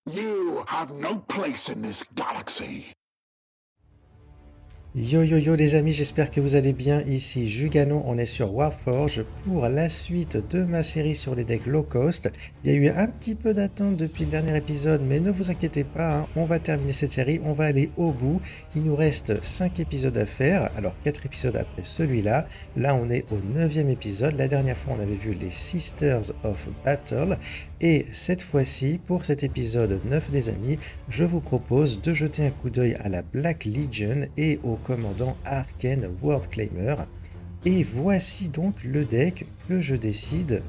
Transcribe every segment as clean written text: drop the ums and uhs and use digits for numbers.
You have no place in this galaxy. Yo yo yo les amis, j'espère que vous allez bien. Ici Jugano, on est sur Warforge pour la suite de ma série sur les decks low cost. Il y a eu un petit peu d'attente depuis le dernier épisode, mais ne vous inquiétez pas, hein, on va terminer cette série, on va aller au bout. Il nous reste 5 épisodes à faire, alors 4 épisodes après celui-là. Là on est au 9e épisode, la dernière fois on avait vu les Sisters of Battle. Et cette fois-ci, pour cet épisode 9 les amis, je vous propose de jeter un coup d'œil à la Black Legion et au commandant Arcane Worldclaimer. Et voici donc le deck que j'ai décidé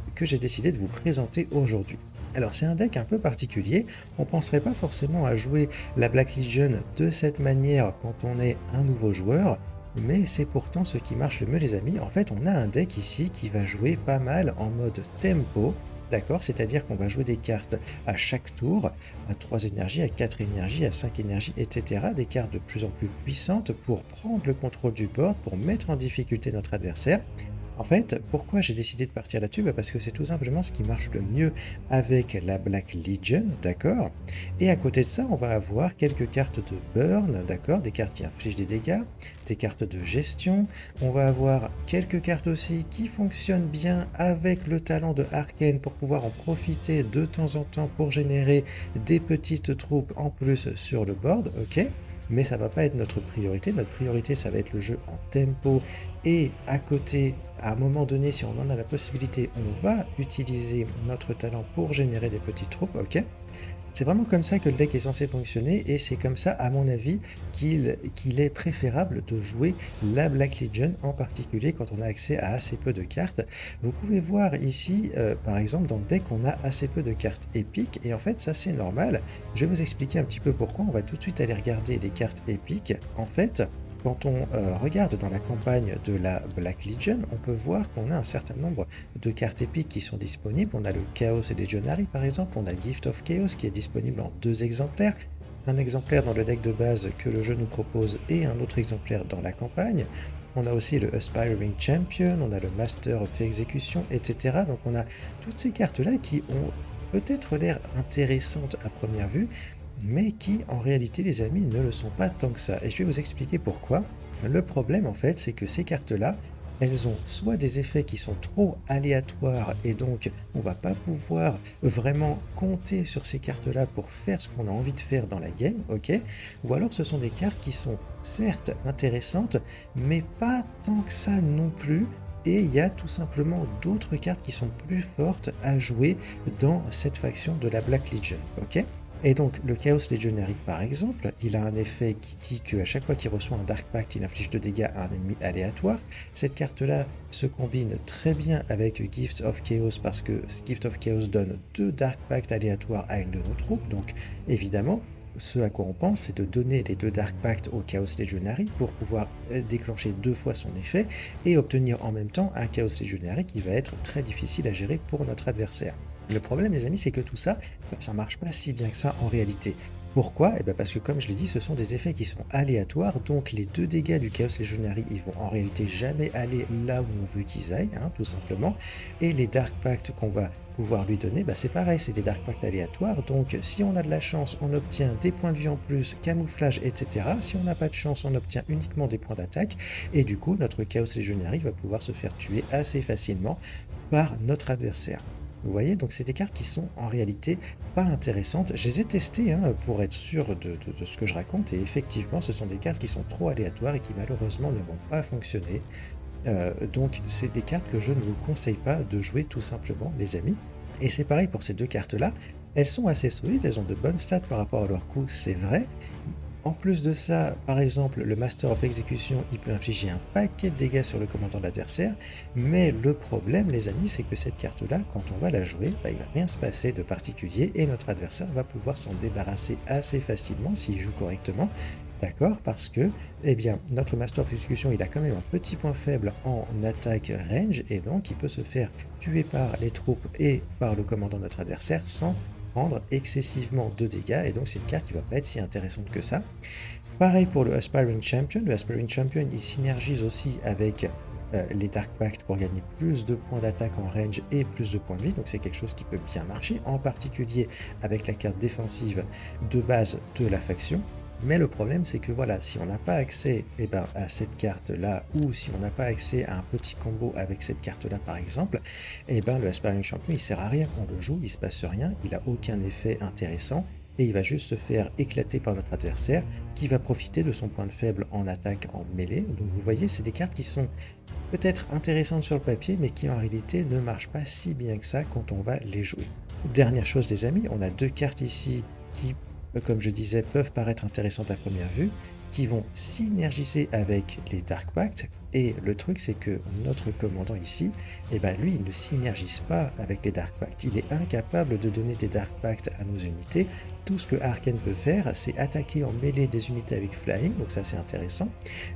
de vous présenter aujourd'hui. Alors c'est un deck un peu particulier, on ne penserait pas forcément à jouer la Black Legion de cette manière quand on est un nouveau joueur, mais c'est pourtant ce qui marche le mieux les amis. En fait on a un deck ici qui va jouer pas mal en mode tempo, d'accord, c'est-à-dire qu'on va jouer des cartes à chaque tour, à 3 énergies, à 4 énergies, à 5 énergies, etc. Des cartes de plus en plus puissantes pour prendre le contrôle du board, pour mettre en difficulté notre adversaire. En fait, pourquoi j'ai décidé de partir là-dessus? Parce que c'est tout simplement ce qui marche le mieux avec la Black Legion, d'accord? Et à côté de ça, on va avoir quelques cartes de burn, d'accord? Des cartes qui infligent des dégâts, des cartes de gestion. On va avoir quelques cartes aussi qui fonctionnent bien avec le talent de Arcane pour pouvoir en profiter de temps en temps pour générer des petites troupes en plus sur le board, ok? Mais ça va pas être notre priorité. Notre priorité, ça va être le jeu en tempo. Et à côté, à un moment donné, si on en a la possibilité, on va utiliser notre talent pour générer des petites troupes, ok? C'est vraiment comme ça que le deck est censé fonctionner et c'est comme ça, à mon avis, qu'il est préférable de jouer la Black Legion, en particulier quand on a accès à assez peu de cartes. Vous pouvez voir ici, par exemple, dans le deck, on a assez peu de cartes épiques et en fait, ça c'est normal. Je vais vous expliquer un petit peu pourquoi. On va tout de suite aller regarder les cartes épiques. En fait, quand on regarde dans la campagne de la Black Legion, on peut voir qu'on a un certain nombre de cartes épiques qui sont disponibles. On a le Chaos et Legionary par exemple, on a Gift of Chaos qui est disponible en 2 exemplaires. Un exemplaire dans le deck de base que le jeu nous propose et un autre exemplaire dans la campagne. On a aussi le Aspiring Champion, on a le Master of Execution, etc. Donc on a toutes ces cartes-là qui ont peut-être l'air intéressantes à première vue, mais qui en réalité les amis ne le sont pas tant que ça. Et je vais vous expliquer pourquoi. Le problème en fait c'est que ces cartes-là, elles ont soit des effets qui sont trop aléatoires et donc on va pas pouvoir vraiment compter sur ces cartes-là pour faire ce qu'on a envie de faire dans la game, ok? Ou alors ce sont des cartes qui sont certes intéressantes, mais pas tant que ça non plus. Et il y a tout simplement d'autres cartes qui sont plus fortes à jouer dans cette faction de la Black Legion, ok? Et donc, le Chaos Legionary, par exemple, il a un effet qui dit qu'à chaque fois qu'il reçoit un Dark Pact, il inflige de dégâts à un ennemi aléatoire. Cette carte-là se combine très bien avec Gift of Chaos parce que Gift of Chaos donne 2 Dark Pacts aléatoires à une de nos troupes. Donc, évidemment, ce à quoi on pense, c'est de donner les 2 Dark Pacts au Chaos Legionary pour pouvoir déclencher 2 fois son effet et obtenir en même temps un Chaos Legionary qui va être très difficile à gérer pour notre adversaire. Le problème, les amis, c'est que tout ça, ça marche pas si bien que ça en réalité. Pourquoi? Parce que comme je l'ai dit, ce sont des effets qui sont aléatoires, donc les 2 dégâts du Chaos Legionary, ils vont en réalité jamais aller là où on veut qu'ils aillent, hein, tout simplement. Et les Dark Pacts qu'on va pouvoir lui donner, c'est pareil, c'est des Dark Pacts aléatoires, donc si on a de la chance, on obtient des points de vie en plus, camouflage, etc. Si on n'a pas de chance, on obtient uniquement des points d'attaque, et du coup, notre Chaos Legionary va pouvoir se faire tuer assez facilement par notre adversaire. Vous voyez, donc c'est des cartes qui sont en réalité pas intéressantes. Je les ai testées hein, pour être sûr de ce que je raconte et effectivement ce sont des cartes qui sont trop aléatoires et qui malheureusement ne vont pas fonctionner. Donc c'est des cartes que je ne vous conseille pas de jouer tout simplement les amis. Et c'est pareil pour ces 2 cartes-là. Elles sont assez solides, elles ont de bonnes stats par rapport à leur coût, c'est vrai. En plus de ça, par exemple, le Master of Execution, il peut infliger un paquet de dégâts sur le commandant de l'adversaire, mais le problème, les amis, c'est que cette carte-là, quand on va la jouer, il va rien se passer de particulier et notre adversaire va pouvoir s'en débarrasser assez facilement s'il joue correctement, d'accord? Parce que, notre Master of Execution, il a quand même un petit point faible en attaque range et donc il peut se faire tuer par les troupes et par le commandant de notre adversaire sans prendre excessivement de dégâts et donc c'est une carte qui va pas être si intéressante que ça. Pareil pour le Aspiring Champion il synergise aussi avec les Dark Pact pour gagner plus de points d'attaque en range et plus de points de vie, donc c'est quelque chose qui peut bien marcher, en particulier avec la carte défensive de base de la faction. Mais le problème, c'est que voilà, si on n'a pas accès à cette carte-là, ou si on n'a pas accès à un petit combo avec cette carte-là, par exemple, le Aspiring Champion, il sert à rien. On le joue, il se passe rien, il a aucun effet intéressant, et il va juste se faire éclater par notre adversaire, qui va profiter de son point de faible en attaque en mêlée. Donc vous voyez, c'est des cartes qui sont peut-être intéressantes sur le papier, mais qui en réalité ne marchent pas si bien que ça quand on va les jouer. Dernière chose les amis, on a deux cartes ici qui, comme je disais, peuvent paraître intéressantes à première vue, qui vont synergiser avec les Dark Pact. Et le truc, c'est que notre commandant ici, lui, il ne synergise pas avec les Dark Pact. Il est incapable de donner des Dark Pact à nos unités. Tout ce que Arcane peut faire, c'est attaquer en mêlée des unités avec Flying, donc ça c'est intéressant.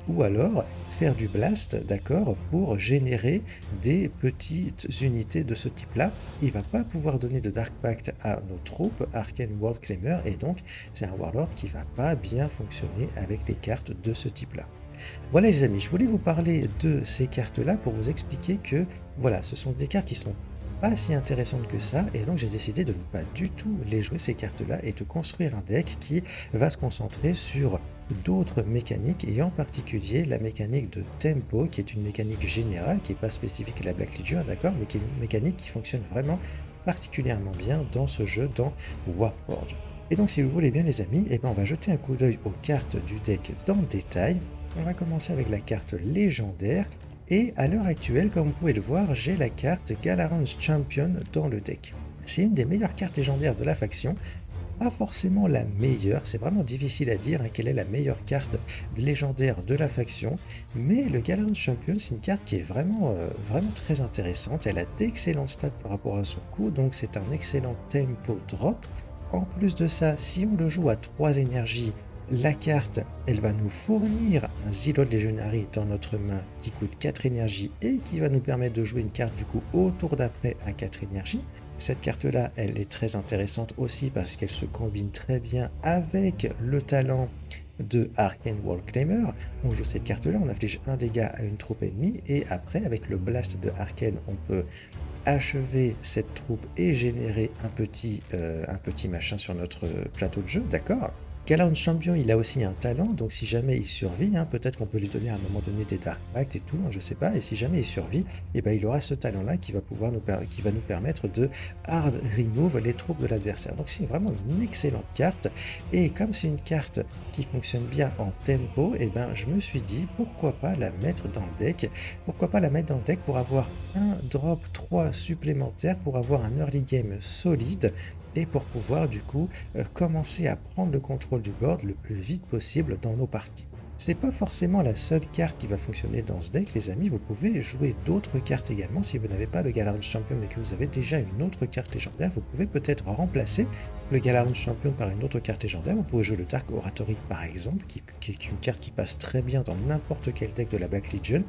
Ou alors faire du blast, d'accord, pour générer des petites unités de ce type-là. Il ne va pas pouvoir donner de Dark Pact à nos troupes, Arcane World Claimer, et donc c'est un Warlord qui va pas bien fonctionner avec les cartes de ce type-là. Voilà les amis, je voulais vous parler de ces cartes-là pour vous expliquer que voilà, ce sont des cartes qui sont pas si intéressantes que ça, et donc j'ai décidé de ne pas du tout les jouer ces cartes-là et de construire un deck qui va se concentrer sur d'autres mécaniques, et en particulier la mécanique de tempo, qui est une mécanique générale, qui n'est pas spécifique à la Black Legion, d'accord, mais qui est une mécanique qui fonctionne vraiment particulièrement bien dans ce jeu, dans Warforged. Et donc si vous voulez bien les amis, on va jeter un coup d'œil aux cartes du deck dans le détail. On va commencer avec la carte légendaire, et à l'heure actuelle, comme vous pouvez le voir, j'ai la carte Galarons Champion dans le deck. C'est une des meilleures cartes légendaires de la faction, pas forcément la meilleure, c'est vraiment difficile à dire quelle est la meilleure carte légendaire de la faction, mais le Galarons Champion, c'est une carte qui est vraiment très intéressante. Elle a d'excellentes stats par rapport à son coût, donc c'est un excellent tempo drop. En plus de ça, si on le joue à 3 énergies, la carte, elle va nous fournir un Zealot Legionary dans notre main qui coûte 4 énergies et qui va nous permettre de jouer une carte du coup au tour d'après à 4 énergies. Cette carte-là, elle est très intéressante aussi parce qu'elle se combine très bien avec le talent de Arcane World Claimer. On joue cette carte-là, on inflige un dégât à une troupe ennemie, et après, avec le Blast de Arcane, on peut achever cette troupe et générer un petit machin sur notre plateau de jeu, d'accord? Galarons Champion, il a aussi un talent, donc si jamais il survit, peut-être qu'on peut lui donner à un moment donné des Dark Pact et tout, je sais pas, et si jamais il survit, il aura ce talent-là qui va nous permettre de hard remove les troupes de l'adversaire. Donc c'est vraiment une excellente carte, et comme c'est une carte qui fonctionne bien en tempo, je me suis dit, pourquoi pas la mettre dans le deck, pour avoir un drop 3 supplémentaire, pour avoir un early game solide, et pour pouvoir du coup commencer à prendre le contrôle du board le plus vite possible dans nos parties. C'est pas forcément la seule carte qui va fonctionner dans ce deck les amis, vous pouvez jouer d'autres cartes également. Si vous n'avez pas le Galarons Champion mais que vous avez déjà une autre carte légendaire, vous pouvez peut-être remplacer le Galarons Champion par une autre carte légendaire. Vous pouvez jouer le Dark Oratory par exemple, qui est une carte qui passe très bien dans n'importe quel deck de la Black Legion.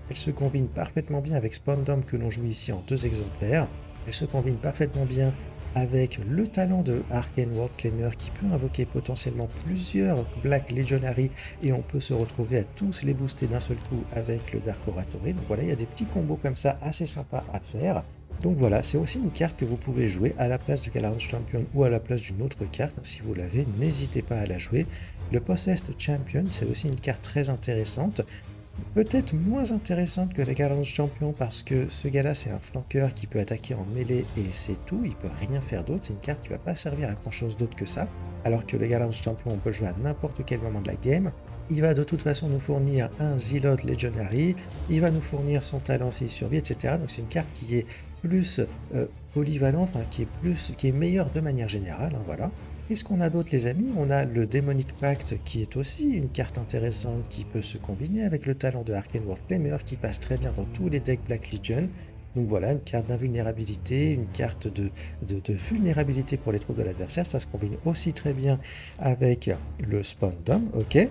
Elle se combine parfaitement bien avec Spawndom que l'on joue ici en 2 exemplaires. Elle se combine parfaitement bien avec le talent de Arcane World Claimer qui peut invoquer potentiellement plusieurs Black Legionary, et on peut se retrouver à tous les booster d'un seul coup avec le Dark Oratory. Donc voilà, il y a des petits combos comme ça assez sympas à faire. Donc voilà, c'est aussi une carte que vous pouvez jouer à la place de Galarons Champion ou à la place d'une autre carte. Si vous l'avez, n'hésitez pas à la jouer. Le Possessed Champion, c'est aussi une carte très intéressante. Peut-être moins intéressante que la Galarons Champion parce que ce gars-là c'est un flanqueur qui peut attaquer en mêlée et c'est tout, il peut rien faire d'autre, c'est une carte qui va pas servir à grand chose d'autre que ça, alors que le Galarons Champion on peut le jouer à n'importe quel moment de la game. Il va de toute façon nous fournir un Zealot Legionary, il va nous fournir son talent s'il survit, etc. Donc c'est une carte qui est plus polyvalente, qui est meilleure de manière générale, voilà. Qu'est-ce qu'on a d'autre les amis? On a le Demonic Pact qui est aussi une carte intéressante qui peut se combiner avec le talent de Arcane World Claimer qui passe très bien dans tous les decks Black Legion. Donc voilà, une carte d'invulnérabilité, une carte de vulnérabilité pour les troupes de l'adversaire. Ça se combine aussi très bien avec le Spawndom, ok.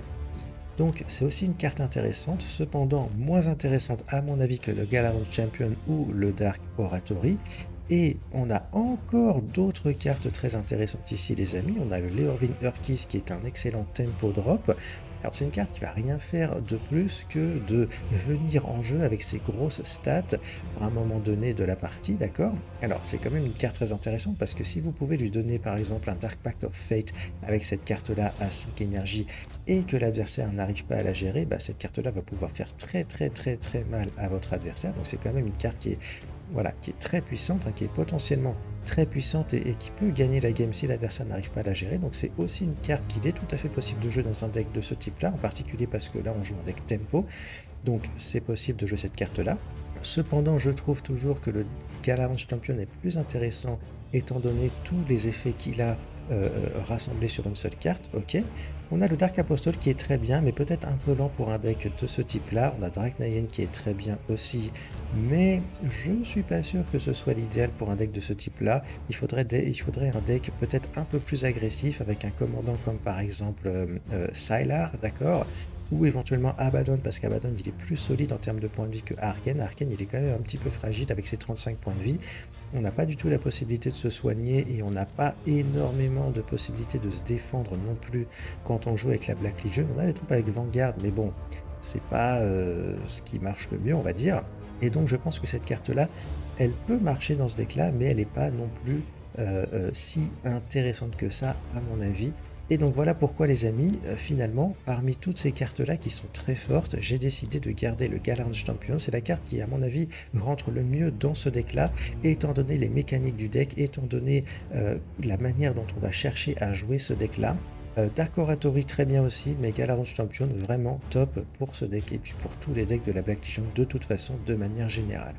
Donc c'est aussi une carte intéressante, cependant moins intéressante à mon avis que le Galarons Champion ou le Dark Oratory. Et on a encore d'autres cartes très intéressantes ici les amis. On a le Leorvin Urkis qui est un excellent tempo drop Alors c'est une carte qui va rien faire de plus que de venir en jeu avec ses grosses stats à un moment donné de la partie, d'accord? Alors c'est quand même une carte très intéressante parce que si vous pouvez lui donner par exemple un Dark Pact of Fate avec cette carte-là à 5 énergies et que l'adversaire n'arrive pas à la gérer, bah, cette carte-là va pouvoir faire très mal à votre adversaire. Donc c'est quand même une carte qui est, voilà, qui est très puissante, hein, qui est potentiellement très puissante et qui peut gagner la game si l'adversaire n'arrive pas à la gérer. Donc c'est aussi une carte qu'il est tout à fait possible de jouer dans un deck de ce type-là, en particulier parce que là on joue un deck tempo. Donc c'est possible de jouer cette carte-là. Cependant, je trouve toujours que le Galarange Champion est plus intéressant étant donné tous les effets qu'il a rassemblés sur une seule carte. Ok. On a le Dark Apostle qui est très bien, mais peut-être un peu lent pour un deck de ce type-là. On a Draknayen qui est très bien aussi, mais je ne suis pas sûr que ce soit l'idéal pour un deck de ce type-là. Il faudrait un deck peut-être un peu plus agressif avec un commandant comme par exemple Sylar, d'accord? Ou éventuellement Abaddon, parce qu'Abaddon il est plus solide en termes de points de vie que Arcane. Arcane il est quand même un petit peu fragile avec ses 35 points de vie. On n'a pas du tout la possibilité de se soigner et on n'a pas énormément de possibilités de se défendre non plus quand on joue avec la Black Legion. On a des troupes avec Vanguard, mais bon, c'est pas ce qui marche le mieux, on va dire. Et donc je pense que cette carte-là, elle peut marcher dans ce deck-là, mais elle n'est pas non plus si intéressante que ça, à mon avis. Et donc voilà pourquoi les amis, finalement, parmi toutes ces cartes-là qui sont très fortes, j'ai décidé de garder le Galarange Champion. C'est la carte qui, à mon avis, rentre le mieux dans ce deck-là, étant donné les mécaniques du deck, étant donné la manière dont on va chercher à jouer ce deck-là. Dark Oratory très bien aussi, mais Galarange Champion vraiment top pour ce deck et puis pour tous les decks de la Black Legion de toute façon, de manière générale.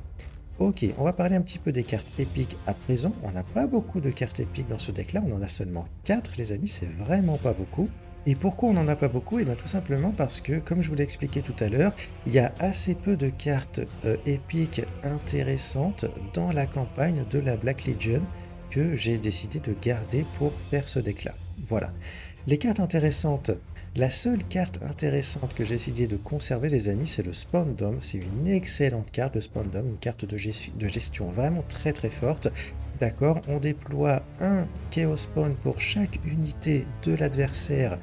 Ok, on va parler un petit peu des cartes épiques à présent. On n'a pas beaucoup de cartes épiques dans ce deck-là, on en a seulement 4 les amis, c'est vraiment pas beaucoup. Et pourquoi on n'en a pas beaucoup? Et bien tout simplement parce que, comme je vous l'ai expliqué tout à l'heure, il y a assez peu de cartes épiques intéressantes dans la campagne de la Black Legion que j'ai décidé de garder pour faire ce deck-là. Voilà. Les cartes intéressantes, la seule carte intéressante que j'ai décidé de conserver les amis, c'est le Spawn Dome. C'est une excellente carte, le Spawn Dome, une carte de gestion vraiment très forte. D'accord, on déploie un Chaos Spawn pour chaque unité de l'adversaire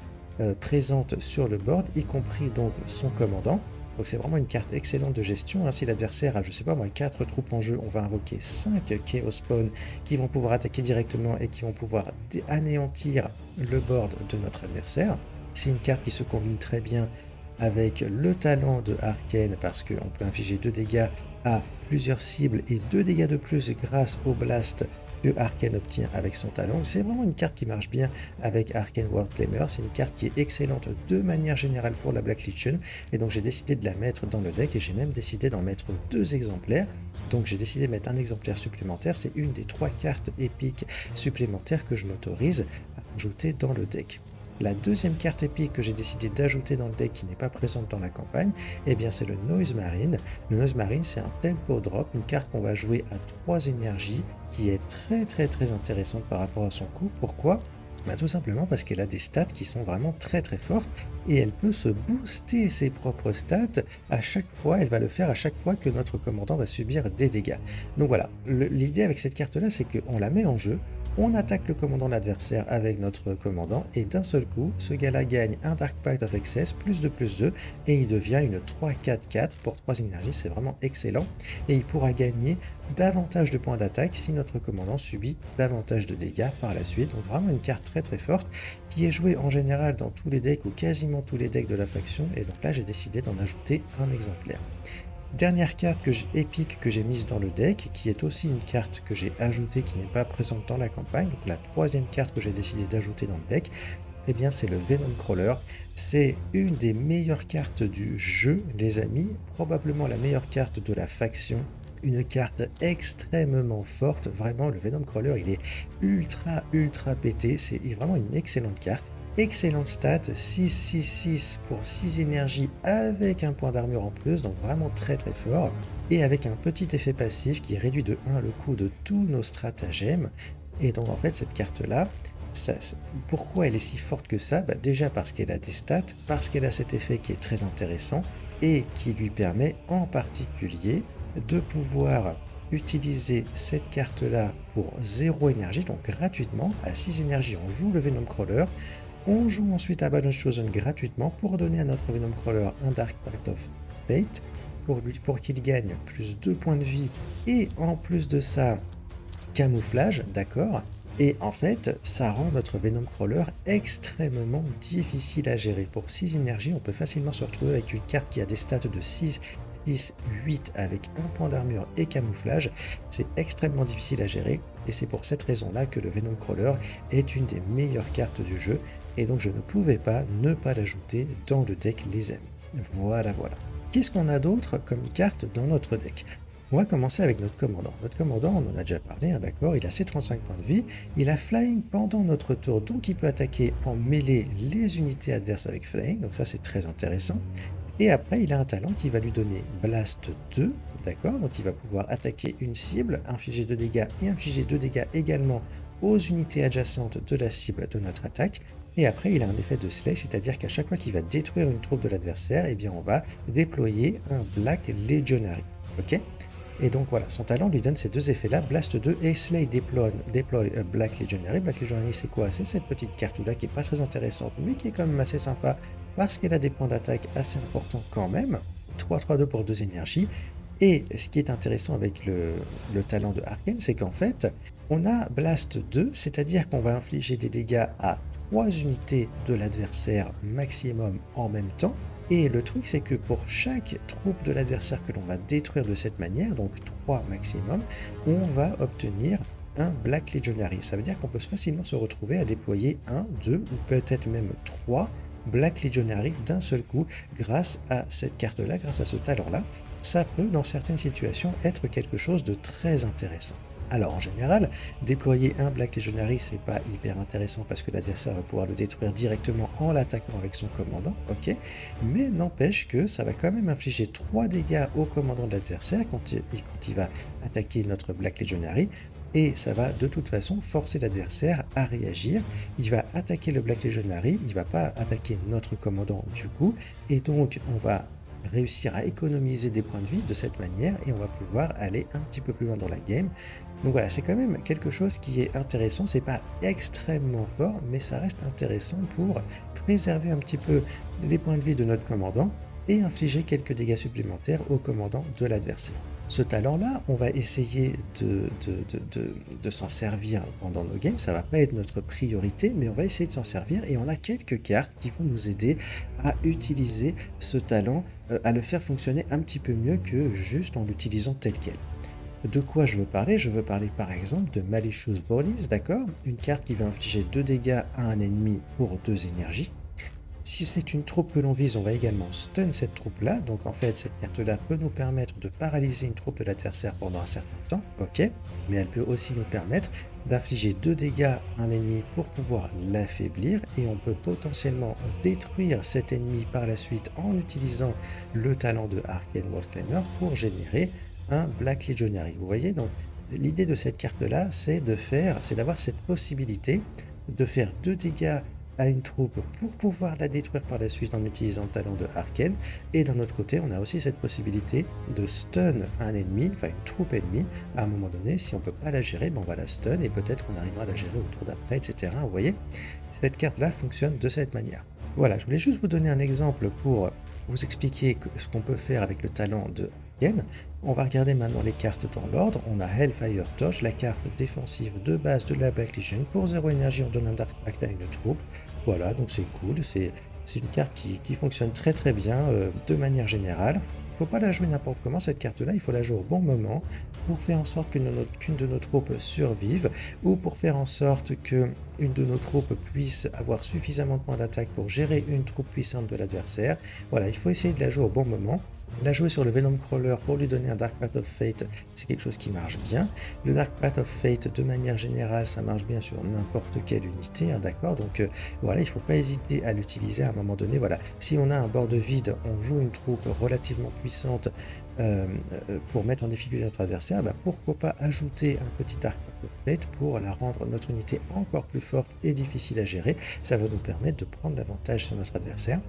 présente sur le board, y compris donc son commandant. Donc c'est vraiment une carte excellente de gestion. Si l'adversaire a, je sais pas moi, 4 troupes en jeu, on va invoquer 5 Chaos Spawn qui vont pouvoir attaquer directement et qui vont pouvoir anéantir le board de notre adversaire. C'est une carte qui se combine très bien avec le talent de Arcane parce qu'on peut infliger 2 dégâts à plusieurs cibles et 2 dégâts de plus grâce au blast que Arcane obtient avec son talent. C'est vraiment une carte qui marche bien avec Arcane World Claimer. C'est une carte qui est excellente de manière générale pour la Black Legion. Et donc j'ai décidé de la mettre dans le deck et j'ai même décidé d'en mettre 2 exemplaires. Donc j'ai décidé de mettre un exemplaire supplémentaire. C'est une des 3 cartes épiques supplémentaires que je m'autorise à ajouter dans le deck. La deuxième carte épique que j'ai décidé d'ajouter dans le deck qui n'est pas présente dans la campagne, eh bien c'est le Noise Marine. Le Noise Marine, c'est un tempo drop, une carte qu'on va jouer à 3 énergies qui est très intéressante par rapport à son coût. Pourquoi? Tout simplement parce qu'elle a des stats qui sont vraiment très fortes et elle peut se booster ses propres stats à chaque fois, elle va le faire à chaque fois que notre commandant va subir des dégâts. Donc voilà, l'idée avec cette carte là c'est qu'on la met en jeu, on attaque le commandant de l'adversaire avec notre commandant et d'un seul coup, ce gars-là gagne un Dark Pact of Excess, +2/+2 et il devient une 3/4/4 pour 3 énergies, c'est vraiment excellent et il pourra gagner davantage de points d'attaque si notre commandant subit davantage de dégâts par la suite. Donc vraiment une carte très forte qui est jouée en général dans tous les decks ou quasiment tous les decks de la faction et donc là j'ai décidé d'en ajouter un exemplaire. Dernière carte épique que j'ai mise dans le deck, qui est aussi une carte que j'ai ajoutée qui n'est pas présente dans la campagne, donc la troisième carte que j'ai décidé d'ajouter dans le deck, eh bien c'est le Venom Crawler. C'est une des meilleures cartes du jeu, les amis, probablement la meilleure carte de la faction. Une carte extrêmement forte, vraiment le Venom Crawler il est ultra pété, c'est vraiment une excellente carte. Excellente stat, 6 pour 6 énergies avec un point d'armure en plus, donc vraiment très fort. Et avec un petit effet passif qui réduit de 1 le coût de tous nos stratagèmes. Et donc en fait cette carte-là, pourquoi elle est si forte que ça? Déjà parce qu'elle a des stats, parce qu'elle a cet effet qui est très intéressant et qui lui permet en particulier de pouvoir utiliser cette carte-là pour 0 énergie, donc gratuitement. À 6 énergies, on joue le Venom Crawler. On joue ensuite Abaddon's Chosen gratuitement pour donner à notre Venom Crawler un Dark Pact of Fate pour qu'il gagne plus 2 points de vie et en plus de ça, camouflage, d'accord? Et en fait, ça rend notre Venom Crawler extrêmement difficile à gérer. Pour 6 énergies, on peut facilement se retrouver avec une carte qui a des stats de 6, 6, 8 avec un point d'armure et camouflage. C'est extrêmement difficile à gérer et c'est pour cette raison-là que le Venom Crawler est une des meilleures cartes du jeu et donc je ne pouvais pas ne pas l'ajouter dans le deck, les amis. Voilà. Qu'est-ce qu'on a d'autre comme carte dans notre deck? On va commencer avec notre commandant. Notre commandant, on en a déjà parlé, hein, d'accord, il a ses 35 points de vie, il a Flying pendant notre tour, donc il peut attaquer en mêlée les unités adverses avec Flying, donc ça c'est très intéressant. Et après, il a un talent qui va lui donner Blast 2, d'accord, donc il va pouvoir attaquer une cible, infliger 2 dégâts et infliger 2 dégâts également aux unités adjacentes de la cible de notre attaque. Et après, il a un effet de Slay, c'est-à-dire qu'à chaque fois qu'il va détruire une troupe de l'adversaire, eh bien on va déployer un Black Legionary, ok? Et donc voilà, son talent lui donne ces deux effets-là, Blast 2 et Slay deploy Black Legionary. Black Legionary, c'est quoi? C'est cette petite carte-là qui est pas très intéressante, mais qui est quand même assez sympa parce qu'elle a des points d'attaque assez importants quand même. 3-3-2 pour 2 énergies. Et ce qui est intéressant avec le talent de Arcane, c'est qu'en fait, on a Blast 2, c'est-à-dire qu'on va infliger des dégâts à 3 unités de l'adversaire maximum en même temps. Et le truc, c'est que pour chaque troupe de l'adversaire que l'on va détruire de cette manière, donc 3 maximum, on va obtenir un Black Legionary. Ça veut dire qu'on peut facilement se retrouver à déployer 1, 2 ou peut-être même 3 Black Legionary d'un seul coup grâce à cette carte-là, grâce à ce talent-là. Ça peut, dans certaines situations, être quelque chose de très intéressant. Alors en général, déployer un Black Legionary, c'est pas hyper intéressant parce que l'adversaire va pouvoir le détruire directement en l'attaquant avec son commandant, ok? Mais n'empêche que ça va quand même infliger 3 dégâts au commandant de l'adversaire quand il va attaquer notre Black Legionary. Et ça va de toute façon forcer l'adversaire à réagir. Il va attaquer le Black Legionary, il va pas attaquer notre commandant du coup. Et donc on va réussir à économiser des points de vie de cette manière et on va pouvoir aller un petit peu plus loin dans la game. Donc voilà, c'est quand même quelque chose qui est intéressant, c'est pas extrêmement fort, mais ça reste intéressant pour préserver un petit peu les points de vie de notre commandant et infliger quelques dégâts supplémentaires au commandant de l'adversaire. Ce talent-là, on va essayer de s'en servir pendant nos games. Ça va pas être notre priorité, mais on va essayer de s'en servir et on a quelques cartes qui vont nous aider à utiliser ce talent, à le faire fonctionner un petit peu mieux que juste en l'utilisant tel quel. De quoi je veux parler? Je veux parler par exemple de Malicious Volleys, d'accord? Une carte qui va infliger 2 dégâts à un ennemi pour 2 énergies. Si c'est une troupe que l'on vise, on va également stun cette troupe-là. Donc en fait, cette carte-là peut nous permettre de paralyser une troupe de l'adversaire pendant un certain temps, ok? Mais elle peut aussi nous permettre d'infliger 2 dégâts à un ennemi pour pouvoir l'affaiblir. Et on peut potentiellement détruire cet ennemi par la suite en utilisant le talent de Arcane Worldclaimer pour générer un Black Legionary. Vous voyez, donc l'idée de cette carte-là, c'est d'avoir cette possibilité de faire 2 dégâts à une troupe pour pouvoir la détruire par la suite en utilisant le talent de Arcane. Et d'un autre côté, on a aussi cette possibilité de stun un ennemi, enfin une troupe ennemie. À un moment donné, si on peut pas la gérer, on va la stun et peut-être qu'on arrivera à la gérer au tour d'après, etc. Vous voyez, cette carte-là fonctionne de cette manière. Voilà, je voulais juste vous donner un exemple pour vous expliquer ce qu'on peut faire avec le talent de Arcane. On va regarder maintenant les cartes dans l'ordre. On a Hellfire Torch, la carte défensive de base de la Black Legion. Pour 0 énergie, on donne un Dark Pact à une troupe. Voilà, donc c'est cool. C'est une carte qui fonctionne très très bien de manière générale. Il ne faut pas la jouer n'importe comment, cette carte-là. Il faut la jouer au bon moment pour faire en sorte qu'une de nos troupes survive ou pour faire en sorte qu'une de nos troupes puisse avoir suffisamment de points d'attaque pour gérer une troupe puissante de l'adversaire. Voilà, il faut essayer de la jouer au bon moment. La jouer sur le Venom Crawler pour lui donner un Dark Pact of Fate, c'est quelque chose qui marche bien. Le Dark Pact of Fate, de manière générale, ça marche bien sur n'importe quelle unité, hein, d'accord? Donc voilà, il ne faut pas hésiter à l'utiliser à un moment donné. Voilà, si on a un board vide, on joue une troupe relativement puissante pour mettre en difficulté notre adversaire, pourquoi pas ajouter un petit Dark Pact of Fate pour la rendre notre unité encore plus forte et difficile à gérer. Ça va nous permettre de prendre l'avantage sur notre adversaire.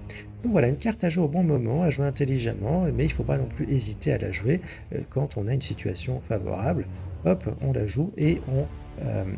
Donc voilà, une carte à jouer au bon moment, à jouer intelligemment, mais il ne faut pas non plus hésiter à la jouer quand on a une situation favorable. Hop, on la joue et on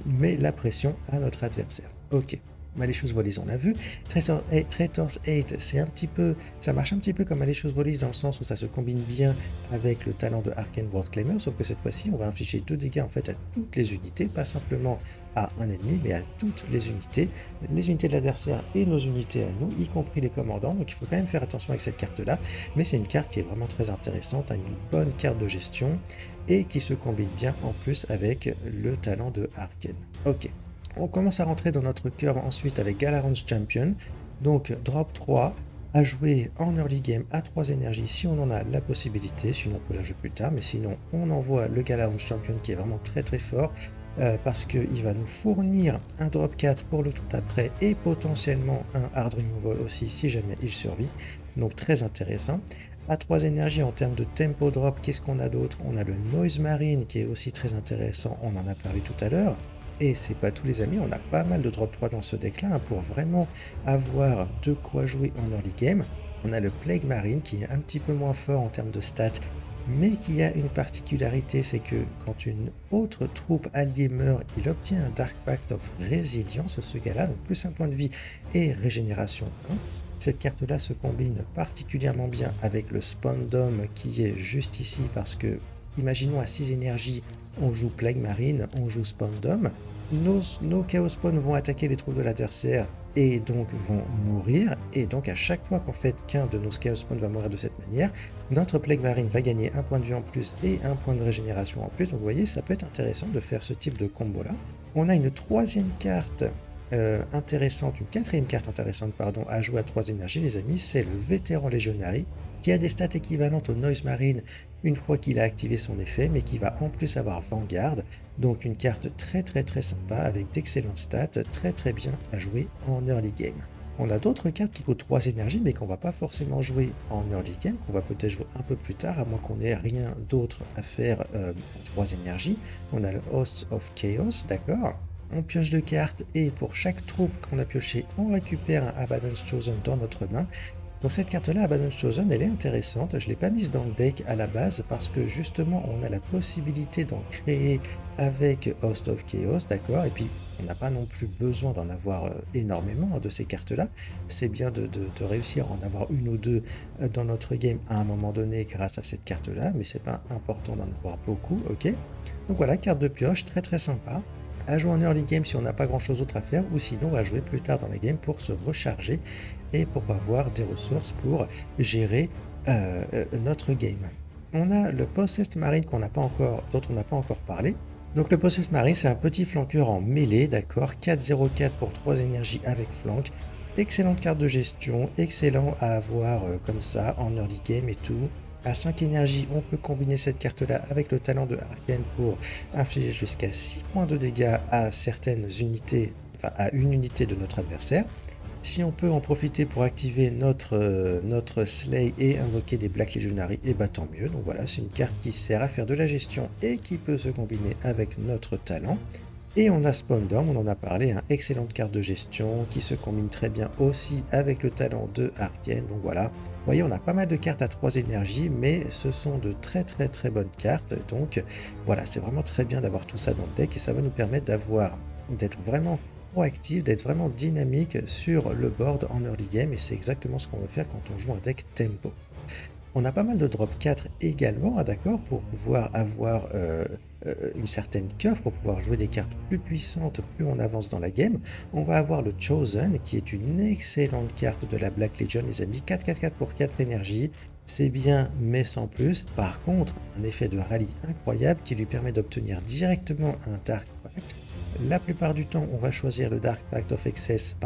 met la pression à notre adversaire. Ok. Malicious Volleys, on l'a vu. Traitor's Hate, ça marche un petit peu comme Malicious Volleys dans le sens où ça se combine bien avec le talent de Arcane World Claimer, sauf que cette fois-ci, on va infliger 2 dégâts en fait à toutes les unités, pas simplement à un ennemi, mais à toutes les unités de l'adversaire et nos unités à nous, y compris les commandants. Donc il faut quand même faire attention avec cette carte-là, mais c'est une carte qui est vraiment très intéressante, une bonne carte de gestion et qui se combine bien en plus avec le talent de Arcane. Ok. On commence à rentrer dans notre curve ensuite avec Galarons Champion. Donc drop 3 à jouer en early game à 3 énergies si on en a la possibilité, sinon on peut la jouer plus tard, mais sinon on envoie le Galarons Champion qui est vraiment très très fort parce qu'il va nous fournir un drop 4 pour le tout après et potentiellement un hard removal aussi si jamais il survit. Donc très intéressant. À 3 énergies en termes de tempo drop, qu'est-ce qu'on a d'autre? On a le Noise Marine qui est aussi très intéressant, on en a parlé tout à l'heure. Et c'est pas tous les amis, on a pas mal de drop 3 dans ce deck là pour vraiment avoir de quoi jouer en early game. On a le Plague Marine qui est un petit peu moins fort en termes de stats, mais qui a une particularité, c'est que quand une autre troupe alliée meurt, il obtient un Dark Pact of Resilience, ce gars-là, donc plus un point de vie et régénération 1. Cette carte-là se combine particulièrement bien avec le Spawn Dome qui est juste ici parce que, imaginons à 6 énergies, on joue Plague Marine, on joue Spawn Dome, nos Chaos Spawn vont attaquer les troupes de l'adversaire et donc vont mourir, et donc à chaque fois qu'en fait qu'un de nos Chaos Spawn va mourir de cette manière, notre Plague Marine va gagner un point de vie en plus et un point de régénération en plus, donc vous voyez, ça peut être intéressant de faire ce type de combo là. On a une troisième carte intéressante, une quatrième carte intéressante pardon, à jouer à 3 énergies les amis, c'est le Vétéran Legionary, qui a des stats équivalentes au Noise Marine une fois qu'il a activé son effet, mais qui va en plus avoir Vanguard, donc une carte très très très sympa avec d'excellentes stats, très très bien à jouer en early game. On a d'autres cartes qui coûtent 3 énergies, mais qu'on va pas forcément jouer en early game, qu'on va peut-être jouer un peu plus tard, à moins qu'on ait rien d'autre à faire en 3 énergies. On a le Hosts of Chaos, d'accord. On pioche 2 cartes et pour chaque troupe qu'on a pioché, on récupère un Abaddon's Chosen dans notre main. Donc cette carte-là, Abaddon's Chosen, elle est intéressante. Je ne l'ai pas mise dans le deck à la base parce que justement, on a la possibilité d'en créer avec Host of Chaos, d'accord. Et puis, on n'a pas non plus besoin d'en avoir énormément de ces cartes-là. C'est bien de réussir à en avoir une ou deux dans notre game à un moment donné grâce à cette carte-là, mais c'est pas important d'en avoir beaucoup, ok. Donc voilà, carte de pioche, très très sympa. À jouer en early game si on n'a pas grand chose d'autre à faire, ou sinon à jouer plus tard dans la game pour se recharger et pour avoir des ressources pour gérer notre game. On a le Possessed Marine dont on n'a pas encore parlé. Donc le Possessed Marine, c'est un petit flanqueur en mêlée, d'accord, 4-0-4 pour 3 énergies avec flank. Excellente carte de gestion, excellent à avoir comme ça en early game et tout. À 5 énergies, on peut combiner cette carte-là avec le talent de Arcane pour infliger jusqu'à 6 points de dégâts à certaines unités, enfin à une unité de notre adversaire. Si on peut en profiter pour activer notre Slay et invoquer des Black Legionary, et bah tant mieux. Donc voilà, c'est une carte qui sert à faire de la gestion et qui peut se combiner avec notre talent. Et on a Spawn Dome, on en a parlé, excellente carte de gestion qui se combine très bien aussi avec le talent de Arcane. Donc voilà, vous voyez, on a pas mal de cartes à 3 énergies, mais ce sont de très très très bonnes cartes. Donc voilà, c'est vraiment très bien d'avoir tout ça dans le deck et ça va nous permettre d'être vraiment proactif, d'être vraiment dynamique sur le board en early game, et c'est exactement ce qu'on veut faire quand on joue un deck tempo. On a pas mal de drop 4 également, d'accord, pour pouvoir avoir une certaine curve, pour pouvoir jouer des cartes plus puissantes plus on avance dans la game. On va avoir le Chosen, qui est une excellente carte de la Black Legion, les amis, 4-4-4 pour 4 énergies. C'est bien, mais sans plus. Par contre, un effet de rallye incroyable qui lui permet d'obtenir directement un Dark Pact. La plupart du temps, on va choisir le Dark Pact of Excess,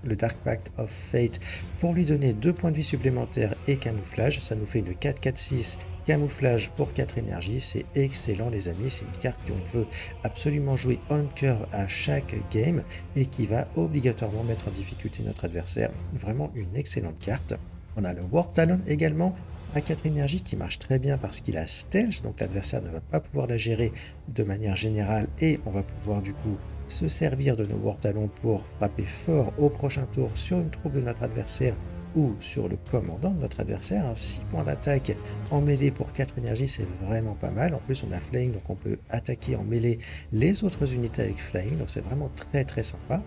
le Dark Pact of Fate pour lui donner 2 points de vie supplémentaires et camouflage. Ça nous fait une 4-4-6 camouflage pour 4 énergies. C'est excellent les amis, c'est une carte qu'on veut absolument jouer on curve à chaque game et qui va obligatoirement mettre en difficulté notre adversaire. Vraiment une excellente carte. On a le Warp Talon également à 4 énergies qui marche très bien parce qu'il a Stealth, donc l'adversaire ne va pas pouvoir la gérer de manière générale et on va pouvoir du coup se servir de nos Warp Talons pour frapper fort au prochain tour sur une troupe de notre adversaire ou sur le commandant de notre adversaire. 6 points d'attaque en mêlée pour 4 énergies, c'est vraiment pas mal. En plus, on a Flying, donc on peut attaquer en mêlée les autres unités avec Flying, donc c'est vraiment très très sympa.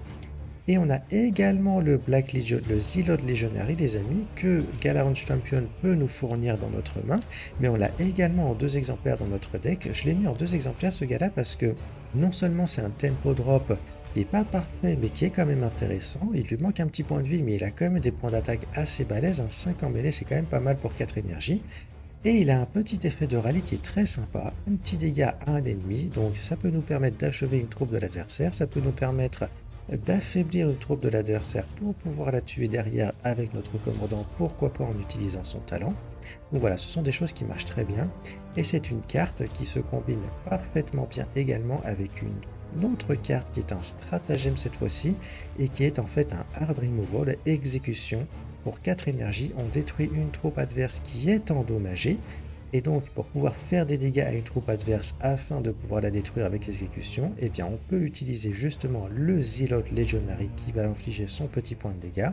Et on a également le Black Legion, le Zealot Legionary, les amis, que Galarun Champion peut nous fournir dans notre main, mais on l'a également en 2 exemplaires dans notre deck. Je l'ai mis en 2 exemplaires ce gars-là parce que non seulement c'est un tempo drop qui n'est pas parfait, mais qui est quand même intéressant, il lui manque un petit point de vie, mais il a quand même des points d'attaque assez balèzes, un 5 en mêlée, c'est quand même pas mal pour 4 énergies. Et il a un petit effet de rallye qui est très sympa, un petit dégât à un ennemi, donc ça peut nous permettre d'achever une troupe de l'adversaire, ça peut nous permettre d'affaiblir une troupe de l'adversaire pour pouvoir la tuer derrière avec notre commandant, pourquoi pas en utilisant son talent. Donc voilà, ce sont des choses qui marchent très bien, et c'est une carte qui se combine parfaitement bien également avec une autre carte qui est un stratagème cette fois-ci, et qui est en fait un hard removal, exécution. Pour 4 énergies, on détruit une troupe adverse qui est endommagée, et donc pour pouvoir faire des dégâts à une troupe adverse afin de pouvoir la détruire avec l'exécution, eh bien on peut utiliser justement le Zealot Legionary qui va infliger son petit point de dégâts.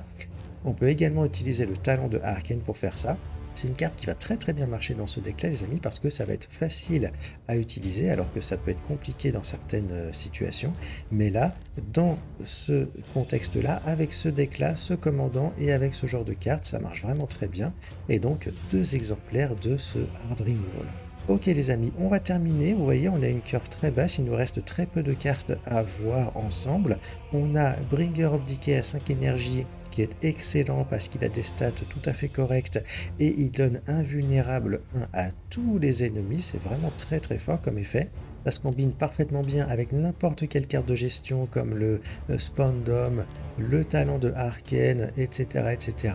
On peut également utiliser le talent de Arcane pour faire ça. C'est une carte qui va très très bien marcher dans ce deck là les amis, parce que ça va être facile à utiliser alors que ça peut être compliqué dans certaines situations, mais là dans ce contexte là, avec ce deck là, ce commandant et avec ce genre de carte, ça marche vraiment très bien. Et donc 2 exemplaires de ce Hard Removal. Ok les amis, on va terminer. Vous voyez, on a une curve très basse, il nous reste très peu de cartes à voir ensemble. On a Bringer of Decay à 5 énergies qui est excellent parce qu'il a des stats tout à fait correctes et il donne invulnérable 1 à tous les ennemis. C'est vraiment très très fort comme effet. Ça se combine parfaitement bien avec n'importe quelle carte de gestion comme le Spawn Dome, le talent de Arcane, etc. etc.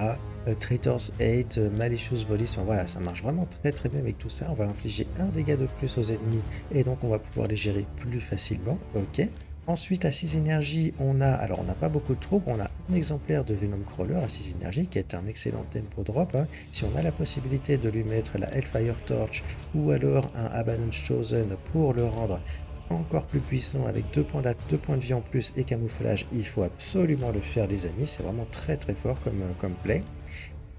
Traitors 8, Malicious Volleys, enfin voilà, ça marche vraiment très très bien avec tout ça. On va infliger un dégât de plus aux ennemis et donc on va pouvoir les gérer plus facilement. Ok. Ensuite, à 6 énergies, on a, alors on n'a pas beaucoup de troupes, on a un exemplaire de Venom Crawler à 6 énergies qui est un excellent tempo drop. Si on a la possibilité de lui mettre la Hellfire Torch ou alors un Avalanche Chosen pour le rendre encore plus puissant avec 2 points de vie en plus et camouflage, il faut absolument le faire les amis, c'est vraiment très très fort comme play.